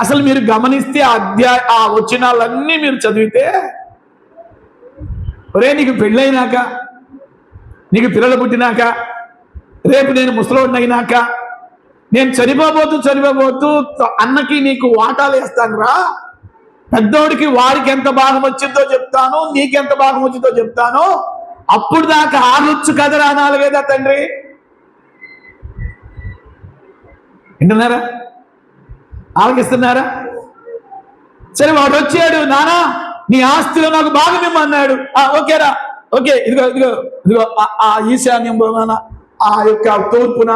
అసలు మీరు గమనిస్తే ఆ వచనాలన్నీ మీరు చదివితే, ఒరే నీకు పెళ్ళైనాక, నీకు పిల్లలు పుట్టినాక, రేపు నేను ముసలోడినైనాక నేను చనిపోబోతూ అన్నకి నీకు వాటాలు వేస్తాను రా, పెద్దోడికి వాడికి ఎంత భాగం వచ్చిందో చెప్తాను, నీకెంత భాగం వచ్చిందో చెప్తాను, అప్పుడు దాకా ఆలొచ్చు కదరా అనాలి కదా తండ్రి. వింటున్నారా? ఆలకిస్తున్నారా? సరే వాడు వచ్చాడు, నానా నీ ఆస్తిలో నాకు భాగం ఇమ్మన్నాడు. ఓకేరా, ఓకే, ఇదిగో ఇదిగో ఇదిగో ఆ ఈశాన్యం ఆ యొక్క తూర్పున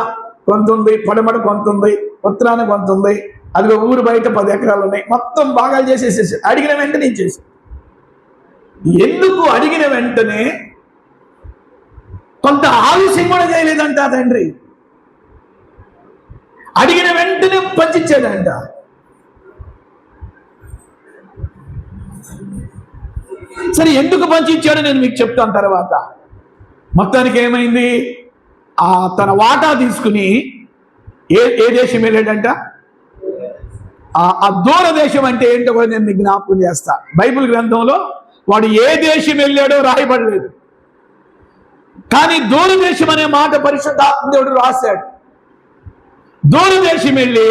కొంత ఉంది, పడమట కొంత ఉంది, ఉత్తరాన కొంత ఉంది, అదిగో ఊరు బయట 10 ఎకరాలు ఉన్నాయి, మొత్తం భాగాలు చేసేసేసి అడిగిన వెంటనే ఇచ్చేసి. ఎందుకు అడిగిన వెంటనే కొంత ఆలస్యం కూడా చేయలేదంట తండ్రి, అడిగిన వెంటనే పంచిచ్చాడంట. సరే ఎందుకు పంచిచ్చాడో నేను మీకు చెప్తాను తర్వాత. మొత్తానికి ఏమైంది, తన వాటా తీసుకుని ఏ దేశం వెళ్ళాడంట? ఆ దూర దేశం అంటే ఏంటో కూడా నేను మీకు జ్ఞాపకం చేస్తా. బైబిల్ గ్రంథంలో వాడు ఏ దేశం వెళ్ళాడో రాయబడలేదు, కానీ దూరదేశం అనే మాట పరిశుద్ధాత్మ దేవుడు రాశాడు. దూరదేశం వెళ్ళి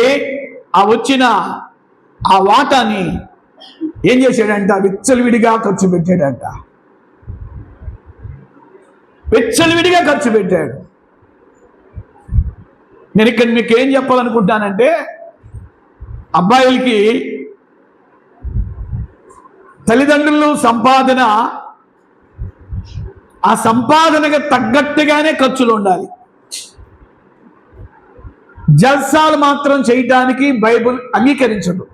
వచ్చిన ఆ వాటాని ఏం చేశాడంట? విచ్చలవిడిగా ఖర్చు పెట్టాడంట. విచ్చలవిడిగా ఖర్చు పెట్టాడు. నేను ఇక్కడ మీకు ఏం చెప్పాలనుకుంటానంటే, అబ్బాయిలకి తల్లిదండ్రులు సంపాదన, ఆ సంపాదనకు తగ్గట్టుగానే ఖర్చులు ఉండాలి. జల్సాలు మాత్రం చేయటానికి బైబిల్ అంగీకరించదు.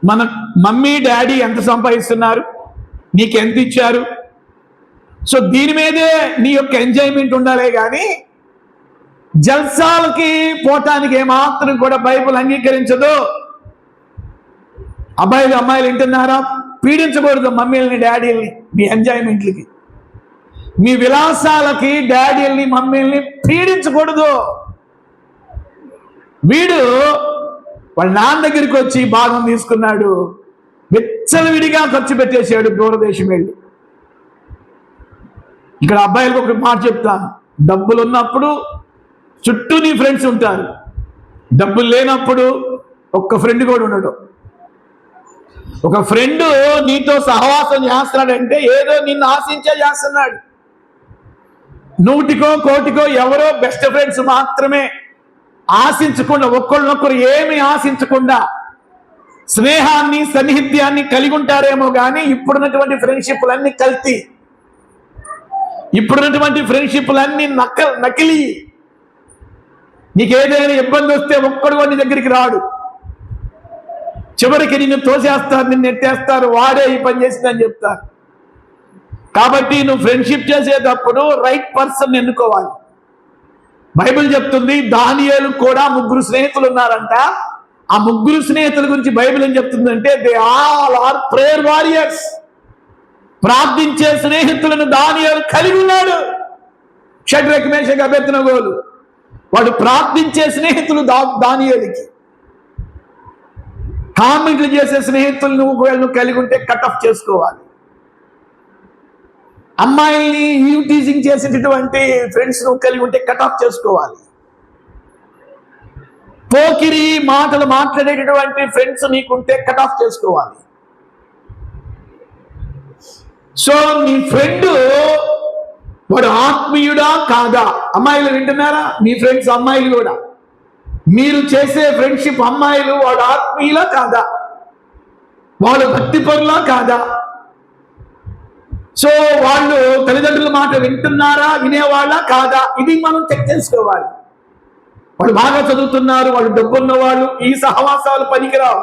మన మమ్మీ డాడీ ఎంత సంపాదిస్తున్నారు, నీకు ఎంత ఇచ్చారు, సో దీని మీదే నీ యొక్క ఎంజాయ్మెంట్ ఉండాలే కానీ జల్సాలకి పోటానికి ఏమాత్రం కూడా బైబిల్ అంగీకరించదు. అబ్బాయిలు అమ్మాయిలు వింటున్నారా? పీడించకూడదు మమ్మీలని డాడీల్ని మీ ఎంజాయ్మెంట్లకి, మీ విలాసాలకి డాడీల్ని మమ్మీల్ని పీడించకూడదు. వీడు వాళ్ళ నాన్న దగ్గరికి వచ్చి భాగం తీసుకున్నాడు, విచ్చలవిడిగా ఖర్చు పెట్టేశాడు దూరదేశం వెళ్ళి. ఇక్కడ అబ్బాయిలకు ఒక మాట చెప్తాను, డబ్బులు ఉన్నప్పుడు చుట్టూ నీ ఫ్రెండ్స్ ఉంటారు, డబ్బులు లేనప్పుడు ఒక్క ఫ్రెండ్ కూడా ఉండడు. ఒక ఫ్రెండ్ నీతో సహవాసం చేస్తున్నాడంటే ఏదో నిన్ను ఆశించే చేస్తున్నాడు. 100కో 1,00,00,000కో ఎవరో బెస్ట్ ఫ్రెండ్స్ మాత్రమే, ఆశించకుండా ఒక్కళ్ళనొక్కరు ఏమి ఆశించకుండా స్నేహాన్ని సన్నిహిత్యాన్ని కలిగి ఉంటారేమో కానీ ఇప్పుడున్నటువంటి ఫ్రెండ్షిప్లన్నీ కల్తీ, ఇప్పుడున్నటువంటి ఫ్రెండ్షిప్లన్నీ నకిలీ. నీకేదైనా ఇబ్బంది వస్తే ఒక్కడు నీ దగ్గరికి రాడు, చివరికి నిన్ను తోసేస్తారు, నిన్ను ఎత్తేస్తారు, వాడే ఈ పని చేసిందని చెప్తారు. కాబట్టి నువ్వు ఫ్రెండ్షిప్ చేసేటప్పుడు రైట్ పర్సన్ ఎన్నుకోవాలి. బైబిల్ చెప్తుంది దానియేలు కూడా 3 స్నేహితులు ఉన్నారంట. ఆ 3 స్నేహితుల గురించి బైబిల్ ఏం చెప్తుందంటే they all are prayer warriors. ప్రార్థించే స్నేహితులను దానియేలు కలిగి ఉన్నాడు. షడ్రక్ మేషక్ అబేద్నెగోలు వాడు ప్రార్థించే స్నేహితులు దానియేలుకి. కామెంట్లు చేసే స్నేహితులు నువ్వు కలిగి ఉంటే కట్ ఆఫ్ చేసుకోవాలి. అమ్మాయిల్ని టీజింగ్ చేసేటటువంటి ఫ్రెండ్స్ నువ్వు కలిగి ఉంటే కట్ ఆఫ్ చేసుకోవాలి. పోకిరి మాటలు మాట్లాడేటటువంటి ఫ్రెండ్స్ నీకుంటే కట్ ఆఫ్ చేసుకోవాలి. సో నీ ఫ్రెండ్ వాడు ఆత్మీయుడా కాదా? అమ్మాయిలు వింటున్నారా? మీ ఫ్రెండ్స్ అమ్మాయిలు కూడా, మీరు చేసే ఫ్రెండ్షిప్ అమ్మాయిలు వాడు ఆత్మీయులా కాదా, వాడు భక్తిపరులా కాదా? సో వాళ్ళు తల్లిదండ్రుల మాట వింటున్నారా, వినేవాళ్ళ కాదా, ఇది మనం చెక్ చేసుకోవాలి. వాళ్ళు బాగా చదువుతున్నారు, వాళ్ళు డబ్బున్న వాళ్ళు, ఈ సహవాసాలు పనికిరావు.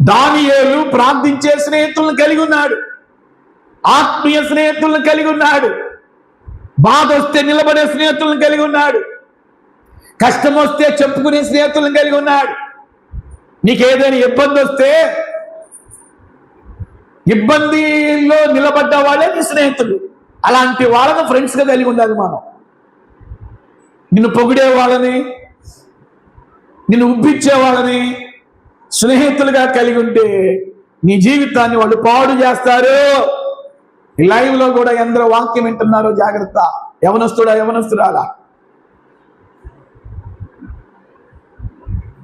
దానియేలు ప్రార్థించే స్నేహితులను కలిగి ఉన్నాడు, ఆత్మీయ స్నేహితులను కలిగి ఉన్నాడు, బాధ వస్తే నిలబడే స్నేహితులను కలిగి ఉన్నాడు, కష్టం వస్తే చెప్పుకునే స్నేహితులను కలిగి ఉన్నాడు. నీకేదైనా ఇబ్బంది వస్తే ఇబ్బందిలో నిలబడ్డ వాళ్ళే నీ స్నేహితులు. అలాంటి వాళ్ళని ఫ్రెండ్స్గా కలిగి ఉండాలి మనం. నిన్ను పొగిడే వాళ్ళని, నిన్ను ఉబ్బిచ్చే వాళ్ళని స్నేహితులుగా కలిగి ఉంటే నీ జీవితాన్ని వాళ్ళు పాడు చేస్తారు. ఈ లైవ్లో కూడా ఎందరో వాక్యం వింటున్నారో జాగ్రత్త. యవనస్తుడా యవనస్తురాలా,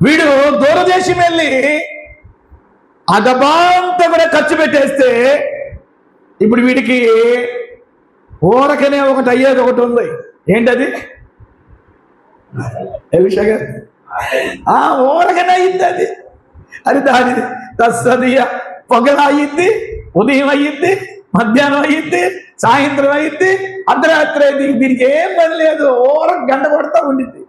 వీడు దూరదేశం వెళ్ళి ఆ డబ్బంతా కూడా ఖర్చు పెట్టేస్తే ఇప్పుడు వీడికి ఊరకనే ఒకటి అయ్యేది ఒకటి ఉంది. ఏంటది? విషయ గారు ఊరకనే అయ్యింది అది. అది దాని తస్సదియ పొగల అయ్యింది, ఉదయం అయ్యింది, మధ్యాహ్నం అయ్యింది, సాయంత్రం అయ్యింది, అర్ధరాత్రి అయింది. దీనికి ఏం పని లేదు, ఊరక గంట కొడతా ఉండింది,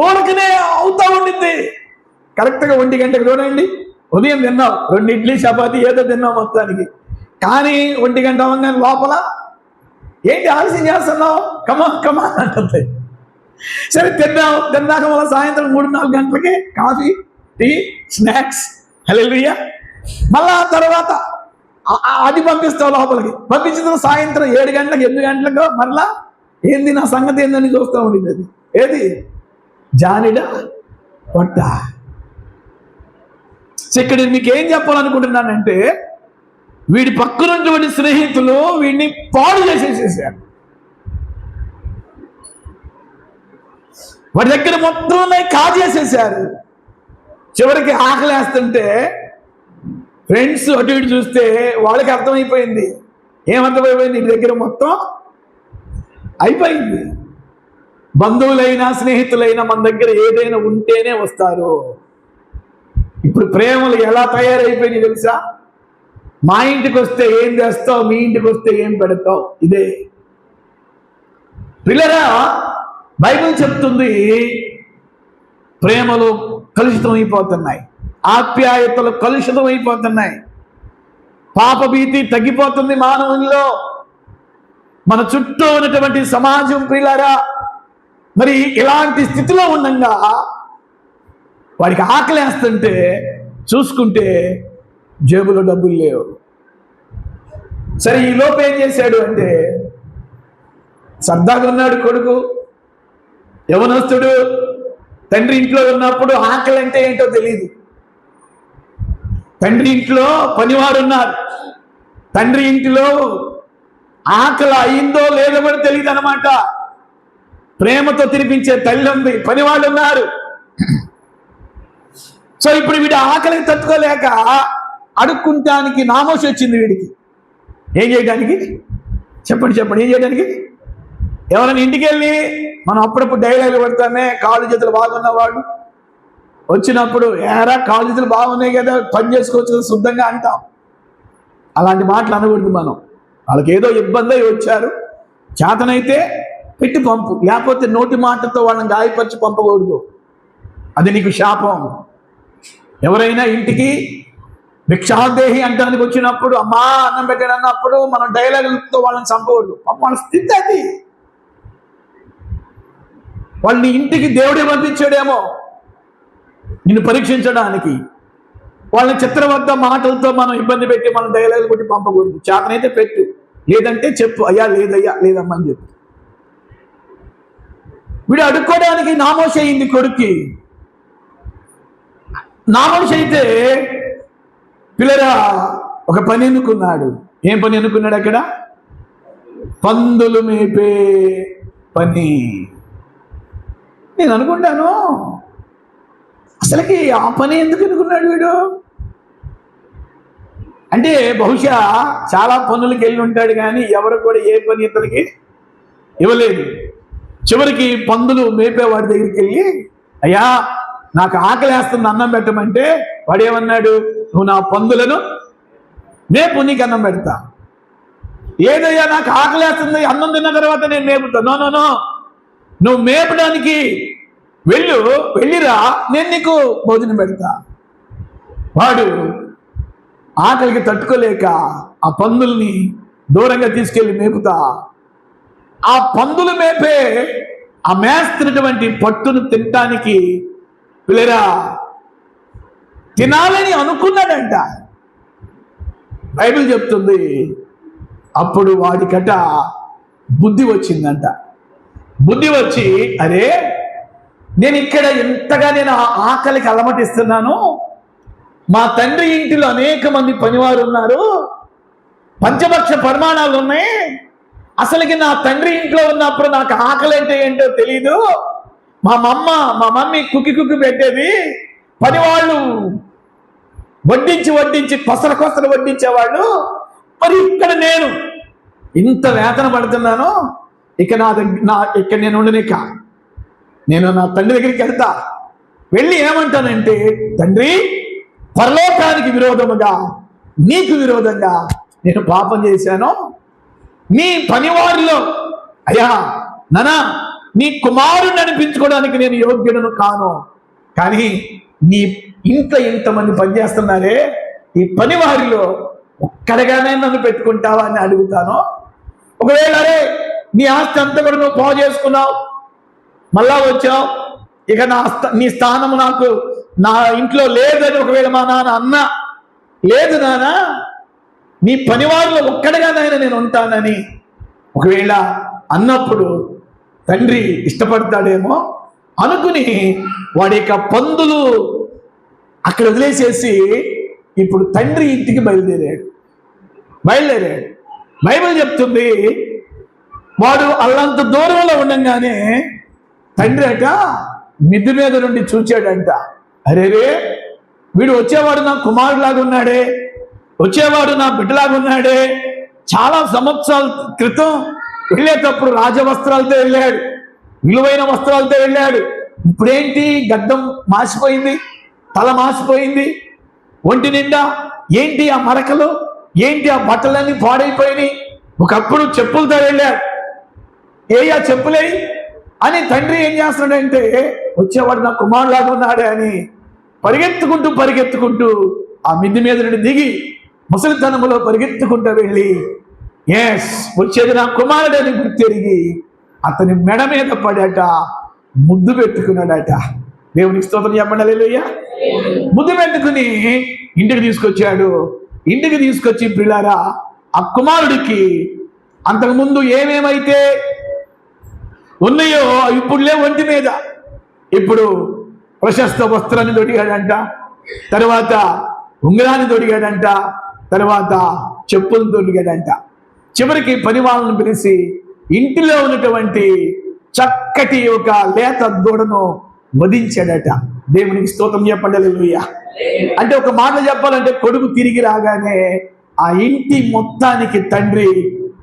ఊరకనే అవుతా ఉండింది. కరెక్ట్గా 1 గంటకు చూడండి, ఉదయం తిన్నావు 2 ఇడ్లీ చపాతి ఏదో తిన్నావు మొత్తానికి, కానీ 1 గంట అవ్వగానే లోపల ఏంటి ఆలస్యం చేస్తున్నావు, కమా అంటుంది. సరే తిన్నాక మళ్ళీ సాయంత్రం 3-4 గంటలకి కాఫీ, టీ, స్నాక్స్, హల్లెలూయా. మళ్ళా తర్వాత అది పంపిస్తావు లోపలికి. పంపించిన సాయంత్రం 7 గంటలకు 8 గంటలకు మరలా ఏంది నా సంగతి ఏందని చూస్తూ ఉండింది. అది ఏది? జానిడ పొట్ట. ఇక్కడ మీకు ఏం చెప్పాలనుకుంటున్నానంటే, వీడి పక్కనున్నటువంటి స్నేహితులు వీడిని పాడు చేసేసేసారు. వాడి దగ్గర మొత్తం కాజేసేసారు. చివరికి ఆకలేస్తుంటే ఫ్రెండ్స్ అటు ఇటు చూస్తే వాళ్ళకి అర్థమైపోయింది. ఏమర్థమైపోయింది? వీడి దగ్గర మొత్తం అయిపోయింది. బంధువులైనా స్నేహితులైనా మన దగ్గర ఏదైనా ఉంటేనే వస్తారు. ఇప్పుడు ప్రేమలు ఎలా తయారైపోయినాయి తెలుసా? మా ఇంటికి వస్తే ఏం చేస్తావు, మీ ఇంటికి వస్తే ఏం పెడతావు. ఇదే పిల్లరా, బైబిల్ చెప్తుంది ప్రేమలు కలుషితం అయిపోతున్నాయి, ఆప్యాయతలు కలుషితం అయిపోతున్నాయి, పాపభీతి తగ్గిపోతుంది మానవుల్లో. మన చుట్టూ ఉన్నటువంటి సమాజం ప్రియులారా మరి ఇలాంటి స్థితిలో ఉండగా వాడికి ఆకలేస్తుంటే చూసుకుంటే జేబులో డబ్బులు లేవు. సరే ఈ లోపు ఏం చేశాడు అంటే, సరదాగా ఉన్నాడు కొడుకు, యవనస్తుడు, తండ్రి ఇంట్లో ఉన్నప్పుడు ఆకలి అంటే ఏంటో తెలియదు. తండ్రి ఇంట్లో పనివారు ఉన్నారు, తండ్రి ఇంటిలో ఆకలి అయిందో లేదో కూడా తెలియదు అనమాట. ప్రేమతో తినిపించే తల్లి ఉంది, పనివాళ్ళు ఉన్నారు. సో ఇప్పుడు వీడి ఆకలికి తట్టుకోలేక అడుక్కుంటానికి నామోషి వచ్చింది వీడికి. ఏం చేయడానికి చెప్పండి ఏం చేయడానికి? ఎవరైనా ఇంటికి వెళ్ళి మనం అప్పుడప్పుడు డైలాగులు పడతామే, కాళ్ళు చేతులు బాగున్నవాడు వచ్చినప్పుడు ఏరా కాళ్ళు చేతులు బాగున్నాయి కదా, పని చేసుకోవచ్చు కదా శుద్ధంగా అంటాం. అలాంటి మాటలు అనకూడదు మనం. వాళ్ళకి ఏదో ఇబ్బంది అయి వచ్చారు, చేతనైతే పెట్టి పంపు, లేకపోతే నోటి మాటతో వాళ్ళని గాయపరిచి పంపకూడదు. అది నీకు శాపం. ఎవరైనా ఇంటికి భిక్షాదేహి అంటానికి వచ్చినప్పుడు అమ్మా అన్నం పెట్టాడు అన్నప్పుడు మనం డైలాగులతో వాళ్ళని చంపకూడదు. వాళ్ళ స్థితి అది. వాళ్ళని ఇంటికి దేవుడే పంపించాడేమో నిన్ను పరీక్షించడానికి. వాళ్ళని చిత్రవద్ద మాటలతో మనం ఇబ్బంది పెట్టి మనం డైలాగులు కొట్టి పంపకూడదు. చేతనైతే పెట్టు, లేదంటే చెప్పు, అయ్యా లేదయ్యా లేదమ్మా అని చెప్పు. వీడు అడుక్కోవడానికి నామోషి అయింది కొడుక్కి. నామోషి అయితే పిల్లరా ఒక పని ఎన్నుకున్నాడు. ఏం పని ఎన్నుకున్నాడు అక్కడ? పందులు మేపే పని. నేను అనుకుంటాను అసలుకి ఆ పని ఎందుకు ఎన్నుకున్నాడు వీడు అంటే, బహుశా చాలా పనులకు వెళ్ళి ఉంటాడు కానీ ఎవరు కూడా ఏ పని ఇతనికి ఇవ్వలేదు. చివరికి పందులు మేపేవాడి దగ్గరికి వెళ్ళి, అయ్యా నాకు ఆకలేస్తుంది అన్నం పెట్టమంటే వాడేమన్నాడు, నువ్వు నా పందులను మేపు, నీకు అన్నం పెడతా. ఏదయ్యా నాకు ఆకలేస్తుంది, అన్నం తిన్న తర్వాత నేను మేపుతా. నో, నువ్వు మేపడానికి వెళ్ళిరా, నేను నీకు భోజనం పెడతా. వాడు ఆకలికి తట్టుకోలేక ఆ పందుల్ని దూరంగా తీసుకెళ్ళి మేపుతా. ఆ పందులు మేపే ఆ మేస్తున్నటువంటి పట్టును తినటానికి పిల్లరా తినాలని అనుకున్నాడంట. బైబిల్ చెప్తుంది అప్పుడు వాడికట బుద్ధి వచ్చిందంట. బుద్ధి వచ్చి, అరే నేను ఇక్కడ ఎంతగా నేను ఆకలికి అలమటిస్తున్నాను, మా తండ్రి ఇంటిలో అనేక మంది పనివారు ఉన్నారు, పంచభక్ష పరిమాణాలు ఉన్నాయి, అసలుకి నా తండ్రి ఇంట్లో ఉన్నప్పుడు నాకు ఆకలి అంటే ఏంటో తెలీదు, మా మమ్మీ కుక్కి పెట్టేది, పని వాళ్ళు వడ్డించి కొసర వడ్డించేవాళ్ళు. మరి ఇక్కడ నేను ఇంత వేతన పడుతున్నాను, ఇక ఇక్కడ నేను ఉండనిక నేను నా తండ్రి దగ్గరికి వెళ్తా. వెళ్ళి ఏమంటానంటే, తండ్రి, పరలోకానికి విరోధముగా, నీకు విరోధంగా నేను పాపం చేశాను. నీ పనివారిలో అయ్యా నానా నీ కుమారుని అనిపించుకోవడానికి నేను యోగ్యుడను కాను. కానీ నీ ఇంతమంది పనిచేస్తున్నారే, ఈ పనివారిలో ఒక్కడిగానే నన్ను పెట్టుకుంటావా అని అడుగుతాను. ఒకవేళ అరే నీ ఆస్తి అంతా కూడా నువ్వు పావు చేసుకున్నావు, మళ్ళా వచ్చావు, ఇక నీ స్థానం నాకు నా ఇంట్లో లేదని ఒకవేళ మా నాన్న అన్నా, లేదు నాన్న నీ పనివారిలో ఒక్కడిగానైనా నేను ఉంటానని ఒకవేళ అన్నప్పుడు తండ్రి ఇష్టపడతాడేమో అనుకుని వాడి యొక్క పందులు అక్కడ వదిలేసేసి ఇప్పుడు తండ్రి ఇంటికి బయలుదేరాడు. బైబిల్ చెప్తుంది, వాడు అల్లంత దూరంలో ఉండగానే తండ్రి అట మిద్ది మీద నుండి చూచాడంట. అరేరే, వీడు వచ్చేవాడు నా కుమారులాగా ఉన్నాడే, వచ్చేవాడు నా బిడ్డలాగా ఉన్నాడే. చాలా సంవత్సరాల క్రితం వెళ్ళేటప్పుడు రాజవస్త్రాలతో వెళ్ళాడు, విలువైన వస్త్రాలతో వెళ్ళాడు. ఇప్పుడేంటి గడ్డం మాసిపోయింది, తల మాసిపోయింది, ఒంటి నిండా ఏంటి ఆ మరకలు, ఏంటి ఆ బట్టలన్నీ పాడైపోయినాయి. ఒకప్పుడు చెప్పులతో వెళ్ళాడు, ఆ చెప్పులే అని తండ్రి ఏం చేస్తున్నాడంటే, వచ్చేవాడు నా కుమారులాగా ఉన్నాడే అని పరిగెత్తుకుంటూ ఆ మిద్ది మీద నుండి దిగి ముసలితనములో పరిగెత్తుకుంటూ వెళ్ళి వచ్చేది నా కుమారుడని గుర్తెరిగి అతని మెడ మీద పడట, ముద్దు పెట్టుకున్నాడట. దేవునికి స్తోత్రం చెప్పండి, హల్లెలూయా. ముద్దు పెట్టుకుని ఇంటికి తీసుకొచ్చాడు. ఇంటికి తీసుకొచ్చి పిల్లారా ఆ కుమారుడికి అంతకుముందు ఏమేమైతే ఉన్నాయో ఇప్పుడు లేవు ఒంటి మీద. ఇప్పుడు ప్రశస్త వస్త్రాన్ని తొడిగాడంట, తర్వాత ఉంగరాన్ని తొడిగాడంట, తర్వాత చెప్పులను తొడిగాడంట. చివరికి పని వాళ్ళను పిలిచి ఇంటిలో ఉన్నటువంటి చక్కటి ఒక లేత దూడను వధించాడట. దేవునికి స్తోత్రం చెప్పండి, హల్లెలూయా. అంటే ఒక మాట చెప్పాలంటే, కొడుకు తిరిగి రాగానే ఆ ఇంటి మొత్తానికి తండ్రి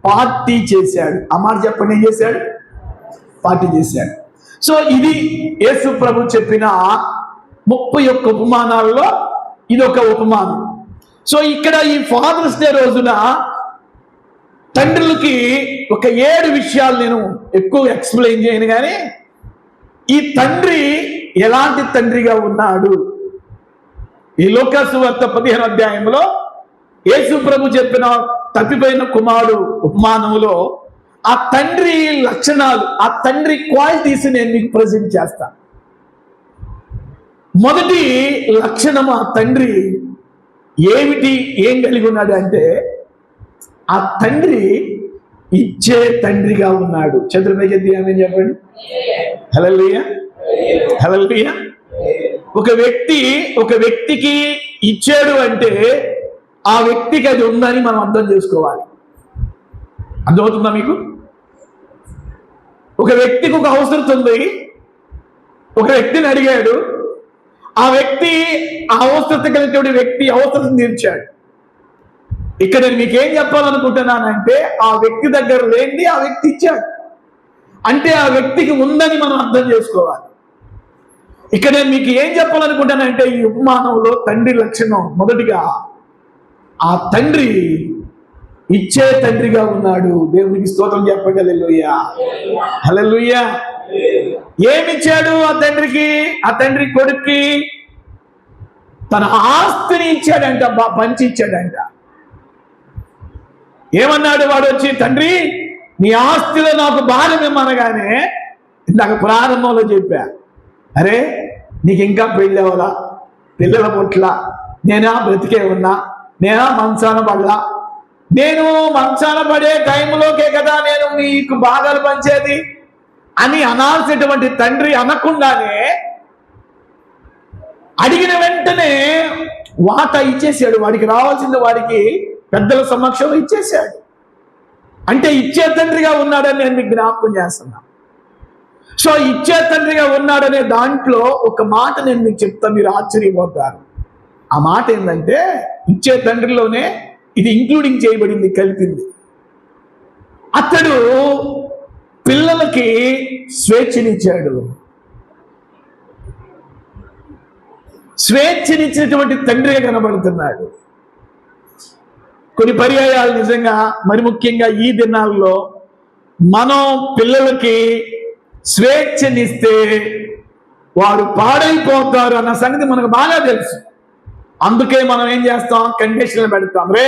పార్టీ చేశాడు. ఆ మాట చెప్పండి, ఏం చేశాడు? పార్టీ చేశాడు. సో ఇది యేసు ప్రభు చెప్పిన 31 ఉపమానాల్లో ఇదొక ఉపమానం. సో ఇక్కడ ఈ ఫాదర్స్ డే రోజున తండ్రులకి ఒక 7 విషయాలు నేను ఎక్కువ ఎక్స్ప్లెయిన్ చేయను, కానీ ఈ తండ్రి ఎలాంటి తండ్రిగా ఉన్నాడు. ఈ లోకాసు వార్త 15వ అధ్యాయంలో యేసు ప్రభు చెప్పిన తప్పిపోయిన కుమారుడు ఉపమానములో ఆ తండ్రి లక్షణాలు, ఆ తండ్రి క్వాలిటీస్ నేను మీకు ప్రజెంట్ చేస్తాను. మొదటి లక్షణము, ఆ తండ్రి ఏం కలిగి ఉన్నాడు అంటే, ఆ తండ్రి ఇచ్చే తండ్రిగా ఉన్నాడు. చతుర్భుజ ఆమేన్ చెప్పండి, హల్లెలూయా, హల్లెలూయా. ఒక వ్యక్తికి ఇచ్చాడు అంటే ఆ వ్యక్తికి అది ఉందని మనం అర్థం చేసుకోవాలి. అర్థమవుతుందా మీకు? ఒక వ్యక్తికి ఒక అవసరం ఉంది, ఒక వ్యక్తిని అడిగాడు, ఆ వ్యక్తి ఆ అవసరత కలిగిన వ్యక్తి అవసరం తీర్చాడు. ఇక్కడ నేను మీకేం చెప్పాలనుకుంటున్నానంటే, ఆ వ్యక్తి దగ్గర లేనిది ఆ వ్యక్తి ఇచ్చాడు అంటే ఆ వ్యక్తికి ఉందని మనం అర్థం చేసుకోవాలి. ఇక్కడ నేను మీకు ఏం చెప్పాలనుకుంటానంటే, ఈ ఉపమానంలో తండ్రి లక్షణం మొదటిగా ఆ తండ్రి ఇచ్చే తండ్రిగా ఉన్నాడు. దేవునికి స్తోత్రం చెప్పండి, హల్లెలూయా, హల్లెలూయా. ఏమిచ్చాడు ఆ తండ్రికి? ఆ తండ్రి కొడుక్కి తన ఆస్తిని ఇచ్చాడంట, పంచి ఇచ్చాడంట. ఏమన్నాడు వాడు వచ్చి? తండ్రి, నీ ఆస్తిలో నాకు భాగం ఇమ్మనగానే ఇందాక ప్రారంభంలో చెప్పా, అరే నీకు ఇంకా పెళ్ళి అవ్వాలా, పిల్లల పుట్ల, నేనా బ్రతికే ఉన్నా, నేనా మంచాన పడలా, నేను మంచాన పడే టైంలోకే కదా నేను నీకు భాగాలు పంచేది అని అనాల్సినటువంటి తండ్రి అనకుండానే అడిగిన వెంటనే వాటా ఇచ్చేసాడు. వాడికి రావాల్సింది వాడికి పెద్దల సమక్షంలో ఇచ్చేసాడు. అంటే ఇచ్చే తండ్రిగా ఉన్నాడని నేను మీకు జ్ఞాపకం చేస్తున్నా. సో ఇచ్చే తండ్రిగా ఉన్నాడనే దాంట్లో ఒక మాట నేను మీకు చెప్తా, మీరు ఆశ్చర్యపోతారు. ఆ మాట ఏంటంటే, ఇచ్చే తండ్రిలోనే ఇది ఇంక్లూడింగ్ చేయబడింది, కలిపింది. అతడు పిల్లలకి స్వేచ్ఛనిచ్చాడు. స్వేచ్ఛనిచ్చినటువంటి తండ్రిగా కనబడుతున్నాడు. కొన్ని పర్యాయాలు నిజంగా, మరి ముఖ్యంగా ఈ దినాల్లో మనం పిల్లలకి స్వేచ్ఛనిస్తే వారు పాడైపోతారు అన్న సంగతి మనకు బాగా తెలుసు. అందుకే మనం ఏం చేస్తాం, కండిషన్లు పెడతాం. రే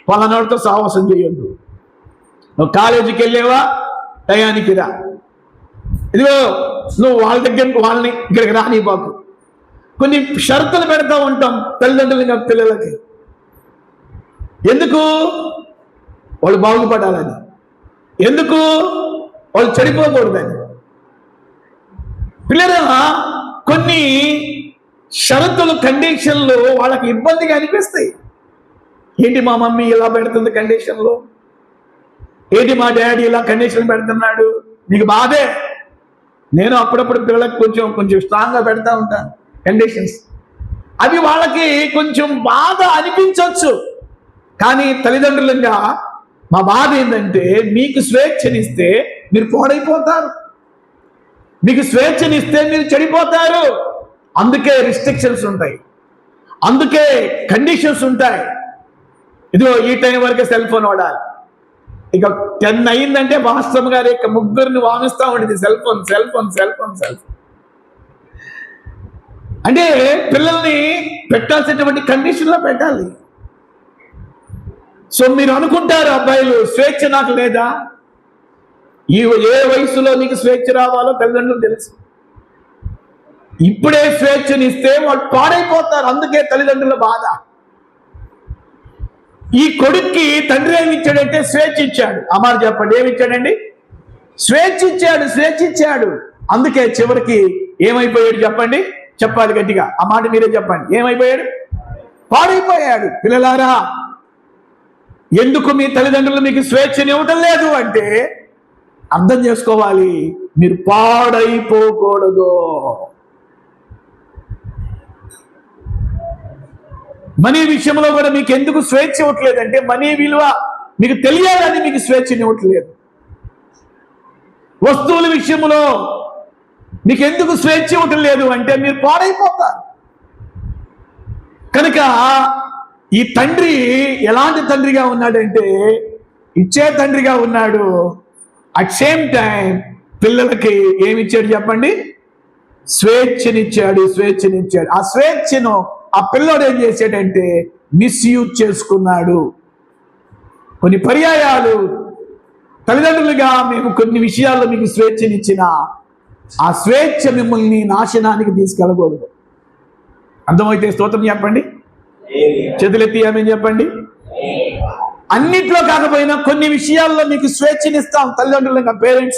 పలానాడితో సాహసం చేయొద్దు, నువ్వు కాలేజీకి వెళ్ళేవా టయానికి రా, ఇదిగో నువ్వు వాళ్ళ దగ్గరికి వాళ్ళని ఇక్కడికి రానివ్వకు. కొన్ని షరతులు పెడతా ఉంటాం తల్లిదండ్రులుగా పిల్లలకి. ఎందుకు? వాళ్ళు బాగుపడాలని. ఎందుకు? వాళ్ళు చెడిపోకూడదని. పిల్లల కొన్ని షరతులు, కండిషన్లు వాళ్ళకి ఇబ్బందిగా అనిపిస్తాయి. ఏంటి మా మమ్మీ ఇలా పెడుతుంది కండిషన్లు, ఏంటి మా డాడీ ఇలా కండిషన్ పెడుతున్నాడు, నీకు బాధే. నేను అప్పుడప్పుడు పిల్లలకు కొంచెం స్ట్రాంగ్గా పెడతా ఉంటాను కండిషన్స్. అవి వాళ్ళకి కొంచెం బాధ అనిపించవచ్చు. కానీ తల్లిదండ్రులుగా మా బాధ ఏంటంటే, మీకు స్వేచ్ఛనిస్తే మీరు పాడైపోతారు, మీకు స్వేచ్ఛనిస్తే మీరు చెడిపోతారు. అందుకే రిస్ట్రిక్షన్స్ ఉంటాయి, అందుకే కండిషన్స్ ఉంటాయి. ఇదిగో ఈ టైం వరకే సెల్ ఫోన్ వాడాలి. ఇక 10 అయిందంటే వాస్తవం గారు ఇక ముగ్గురిని వామిస్తూ ఉంటుంది, cell phone cell phone cell phone cell phone. అంటే పిల్లల్ని పెట్టాల్సినటువంటి కండిషన్లో పెట్టాలి. సో మీరు అనుకుంటారు, అబ్బాయిలు స్వేచ్ఛ నాకు లేదా? ఏ వయసులో నీకు స్వేచ్ఛ రావాలో తల్లిదండ్రులు తెలుసు. ఇప్పుడే స్వేచ్ఛనిస్తే వాళ్ళు పాడైపోతారు. అందుకే తల్లిదండ్రుల బాధ. ఈ కొడుక్కి తండ్రి ఏమి ఇచ్చాడంటే స్వేచ్ఛ ఇచ్చాడు. అమ్మారు చెప్పండి, ఏమి ఇచ్చాడండి? స్వేచ్ఛ ఇచ్చాడు, స్వేచ్ఛ ఇచ్చాడు. అందుకే చివరికి ఏమైపోయాడు చెప్పండి, చెప్పాలి గట్టిగా, ఆ మాట మీరే చెప్పండి. ఏమైపోయాడు? పాడైపోయాడు. పిల్లలారా, ఎందుకు మీ తల్లిదండ్రులు మీకు స్వేచ్ఛని ఇవ్వటం లేదు అంటే అర్థం చేసుకోవాలి, మీరు పాడైపోకూడదు. మనీ విషయంలో కూడా మీకు ఎందుకు స్వేచ్ఛ ఇవ్వట్లేదంటే, మనీ విలువ మీకు తెలియాలని మీకు స్వేచ్ఛని ఇవ్వట్లేదు. వస్తువుల విషయంలో మీకు ఎందుకు స్వేచ్ఛ ఇవ్వటం లేదు అంటే మీరు పాడైపోతారు. కనుక ఈ తండ్రి ఎలాంటి తండ్రిగా ఉన్నాడంటే, ఇచ్చే తండ్రిగా ఉన్నాడు. అట్ సేమ్ టైం పిల్లలకి ఏమిచ్చాడు చెప్పండి? స్వేచ్ఛనిచ్చాడు, స్వేచ్ఛనిచ్చాడు. ఆ స్వేచ్ఛను ఆ పిల్లోడు ఏం చేశాడంటే మిస్యూజ్ చేసుకున్నాడు. కొన్ని పర్యాయాలు తల్లిదండ్రులుగా మేము కొన్ని విషయాల్లో మీకు స్వేచ్ఛనిచ్చిన ఆ స్వేచ్ఛ మిమ్మల్ని నాశనానికి తీసుకెళ్ళకూడదు. అర్థమైతే స్తోత్రం చెప్పండి, చేతులెత్తి ఆమేన్ చెప్పండి. అన్నిట్లో కాకపోయినా కొన్ని విషయాల్లో మీకు స్వేచ్ఛనిస్తాం తల్లిదండ్రులుగా, పేరెంట్స్.